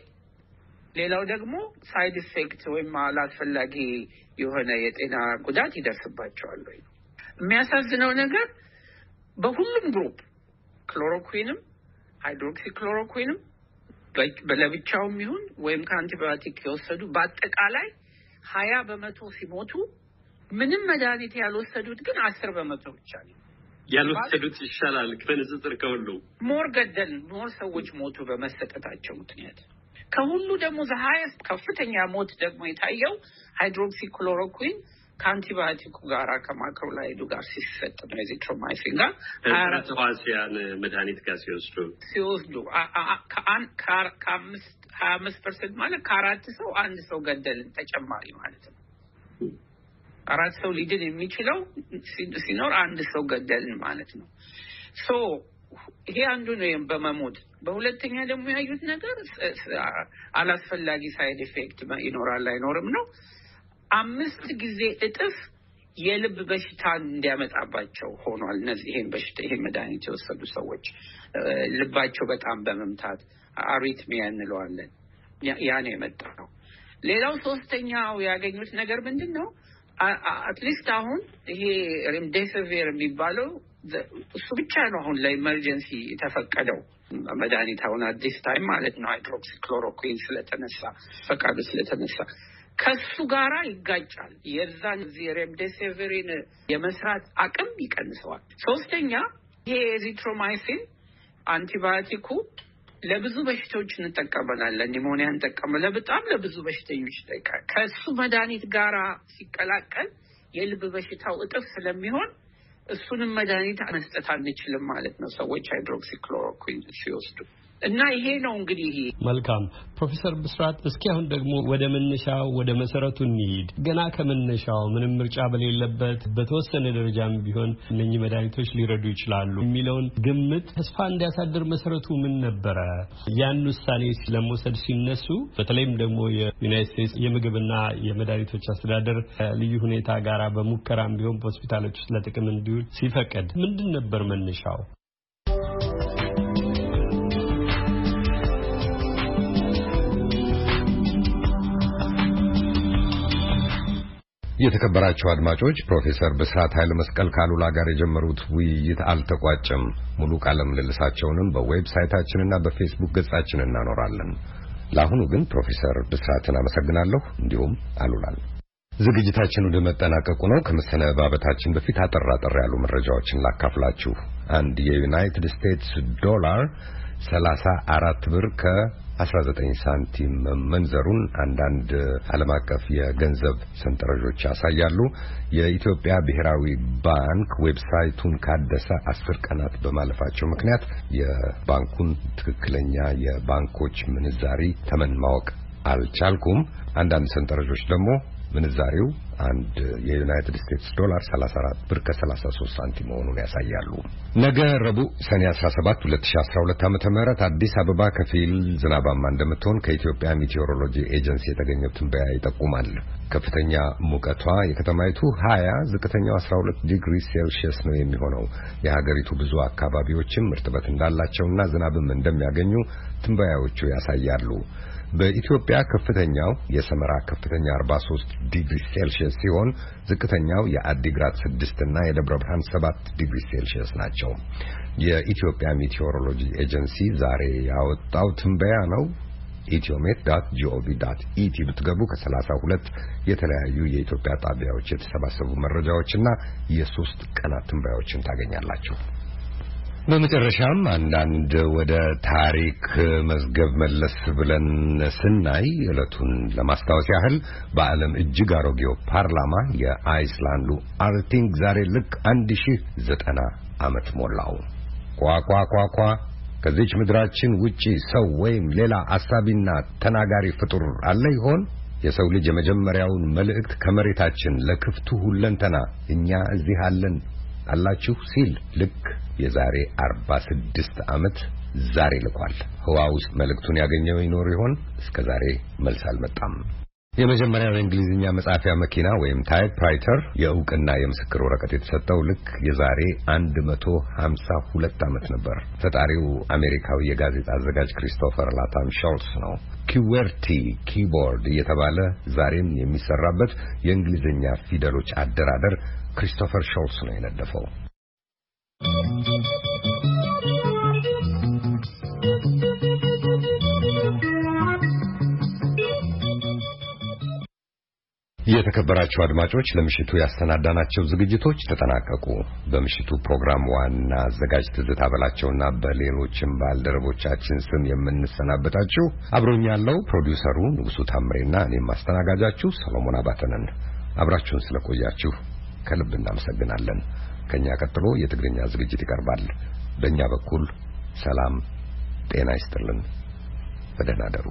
S19: ሌላው ደግሞ ሳይድ ኢፌክት ወይም አላስፈላጊ የሆነ የጤና ጉዳት ይደርስባቸዋል ወይ? የሚያሳዝነው ነገር በሁሉም ግሩፕ ክሎሮኩዊንም ሃይድሮክሲክሎሮኩዊንም በለብቻውም ይሁን ወይም ከአንቲባዮቲክ የወሰዱ በአጠቃላይ 20% ሲሞቱ ምንም መድኃኒት ያልወሰዱት ግን 10% ብቻ ነው
S5: ያልወሰዱት ይሻላል ከንጽጽር ከሁሉ
S19: ሞር ሰዎች ሞቱ በመሰጠታቸው ምክንያት ከሁሉ ደግሞ ሃይስት ከፍተኛ ሞት ደግሞ የታየው ሃይድሮክሲክሎሮኩዊን ከአንቲባዮቲኩ ጋር ከማክሮላይዱ ጋር ሲሰጥ ነው ኤዚትሮማይሲን ጋር
S5: 24 መድኃኒት ጋር ሲወስዱ 25% ማለት ከአራት ሰው አንድ ሰው ገደልን ተጨማሪ ማለት ነው። አራት ሰው ሊድን የሚችለው ሲኖር አንድ ሰው ገደልን ማለት ነው። ሶ ይሄ አንዱ ነው በመሞት። በሁለተኛ ደግሞ ያዩት ነገር አላስፈላጊ ሳይድ ኢፌክት ይኖራል አይኖርም ነው። 5 ጊዜ እጥፍ የልብ በሽታ እንዲያመጣባቸው ሆኗል። እነዚህ ይሄን መድኃኒት የወሰዱ ሰዎች ልባቸው በጣም በመምታት አሪትሚያ እንለዋለን ያ ነው የመጣው። ሌላው ሶስተኛው ያገኙት ነገር ምንድነው? አትሊስት አሁን ይሄ ሬምዴሲቪር የሚባለው እሱ ብቻ ነው አሁን ለኢመርጀንሲ የተፈቀደው መድኃኒት አሁን አዲስ ታይም ማለት ነው። ሃይድሮክሲክሎሮኩዊን ስለተነሳ ፈቃዱ ስለተነሳ ከሱ ጋራ ይጋጫል። የዛን ሬምዴሲቪርን የመስራት አቅም ይቀንሰዋል። ሶስተኛ ይሄ ኤዚትሮማይሲን አንቲባዮቲኩ ለብዙ በሽታዎች እንጠቀመናለን። ኒሞኒያ እንጠቀመናለን። በጣም ለብዙ በሽተኞች ይጠቃል። ከሱ መድኃኒት ጋራ ሲቀላቀል የልብ በሽታው እጥፍ ስለሚሆን እሱንም መድኃኒት መስጠት አንችልም ማለት ነው ሰዎች ሃይድሮክሲክሎሮኩዊን ሲወስዱ እና ይሄ ነው እንግዲህ። መልካም ፕሮፌሰር ብስራት እስኪ አሁን ደግሞ ወደ መነሻው ወደ መሰረቱ እንሂድ። ገና ከመነሻው ምንም ምርጫ በሌለበት በተወሰነ ደረጃም ቢሆን እነኚህ መድኃኒቶች ሊረዱ ይችላሉ የሚለውን ግምት ተስፋ እንዲያሳድር መሰረቱ ምን ነበረ? ያን ውሳኔ ለመውሰድ ሲነሱ በተለይም ደግሞ የዩናይትድ ስቴትስ የምግብና የመድኃኒቶች አስተዳደር ልዩ ሁኔታ ጋራ በሙከራም ቢሆን በሆስፒታሎች ውስጥ ለጥቅም እንዲውል ሲፈቀድ ምንድን ነበር መነሻው?
S2: የተከበራችሁ አድማጮች ፕሮፌሰር ብስራት ኃይለ መስቀል ካሉላ ጋር የጀመሩት ውይይት አልተቋጨም። ሙሉ ቃለ ምልልሳቸውንም በዌብሳይታችንና በፌስቡክ ገጻችን እናኖራለን። ለአሁኑ ግን ፕሮፌሰር ብስራትን አመሰግናለሁ፣ እንዲሁም አሉላን። ዝግጅታችን ወደ መጠናቀቁ ነው። ከመሰነባበታችን በፊት አጠር ያሉ መረጃዎችን ላካፍላችሁ። አንድ የዩናይትድ ስቴትስ ዶላር 34 ብር ከ19 ሳንቲም መንዘሩን አንዳንድ ዓለም አቀፍ የገንዘብ ሰንጠረዦች ያሳያሉ። የኢትዮጵያ ብሔራዊ ባንክ ዌብሳይቱን ካደሰ 10 ቀናት በማለፋቸው ምክንያት የባንኩን ትክክለኛ የባንኮች ምንዛሪ ተመን ማወቅ አልቻልኩም። አንዳንድ ሰንጠረዦች ደግሞ ምንዛሪው አንድ የዩናይትድ ስቴትስ ዶላር 34 ብር ከ33 ሳንቲም መሆኑን ያሳያሉ። ነገ ረቡዕ ሰኔ 17 2012 ዓ.ም አዲስ አበባ ከፊል ዝናባማ እንደምትሆን ከኢትዮጵያ ሜቴዎሮሎጂ ኤጀንሲ የተገኘው ትንበያ ይጠቁማል። ከፍተኛ ሙቀቷ የከተማይቱ 20፣ ዝቅተኛው 12 ዲግሪ ሴልሺየስ ነው የሚሆነው። የሀገሪቱ ብዙ አካባቢዎችም እርጥበት እንዳላቸውና ዝናብም እንደሚያገኙ ትንበያዎቹ ያሳያሉ። በኢትዮጵያ ከፍተኛው የሰመራ ከፍተኛ 43 ዲግሪ ሴልሺየስ ሲሆን ዝቅተኛው የአዲግራት 6 እና የደብረ ብርሃን 7 ዲግሪ ሴልሺየስ ናቸው። የኢትዮጵያ ሜቴዎሮሎጂ ኤጀንሲ ዛሬ ያወጣው ትንበያ ነው። etiomet.gov.et ብትገቡ ከ32 የተለያዩ የኢትዮጵያ ጣቢያዎች የተሰባሰቡ መረጃዎችና የ3 ቀናት ትንበያዎችን ታገኛላችሁ። በመጨረሻም አንዳንድ ወደ ታሪክ መዝገብ መለስ ብለን ስናይ ዕለቱን ለማስታወስ ያህል በዓለም እጅግ አሮጌው ፓርላማ የአይስላንዱ አልቲንግ ዛሬ ልክ 1090 ዓመት ሞላው። ቋቋቋቋ ከዚች ምድራችን ውጪ ሰው ወይም ሌላ አሳቢና ተናጋሪ ፍጡር አለ ይሆን? የሰው ልጅ የመጀመሪያውን መልእክት ከመሬታችን ለክፍቱ ሁለንተና እኛ እዚህ አላችሁ ሲል ልክ የዛሬ 46 ዓመት ዛሬ ልኳል። ህዋ ውስጥ መልእክቱን ያገኘው ይኖር ይሆን? እስከዛሬ መልስ አልመጣም። የመጀመሪያው የእንግሊዝኛ መጻፊያ መኪና ወይም ታይፕራይተር የእውቅና የምስክር ወረቀት የተሰጠው ልክ የዛሬ 152 ዓመት ነበር። ፈጣሪው አሜሪካዊ የጋዜጣ አዘጋጅ ክሪስቶፈር ላታም ሾልስ ነው። ኪወርቲ ኪቦርድ እየተባለ ዛሬም የሚሰራበት የእንግሊዝኛ ፊደሎች አደራደር ክሪስቶፈር ሾልስ ነው የነደፈው። የተከበራችሁ አድማጮች ለምሽቱ ያሰናዳናቸው ዝግጅቶች ተጠናቀቁ። በምሽቱ ፕሮግራም ዋና አዘጋጅ ትዝታ በላቸውና በሌሎችም ባልደረቦቻችን ስም የምንሰናበታችሁ አብሮኛለሁ ፕሮዲውሰሩ ንጉሱ ታምሬና እኔም ማስተናጋጃችሁ ሰሎሞን አባተ ነን። አብራችሁን ስለቆያችሁ ከልብ እናመሰግናለን። ከኛ ቀጥሎ የትግርኛ ዝግጅት ይቀርባል። በእኛ በኩል ሰላም ጤና ይስጥልን። በደህና ደሩ።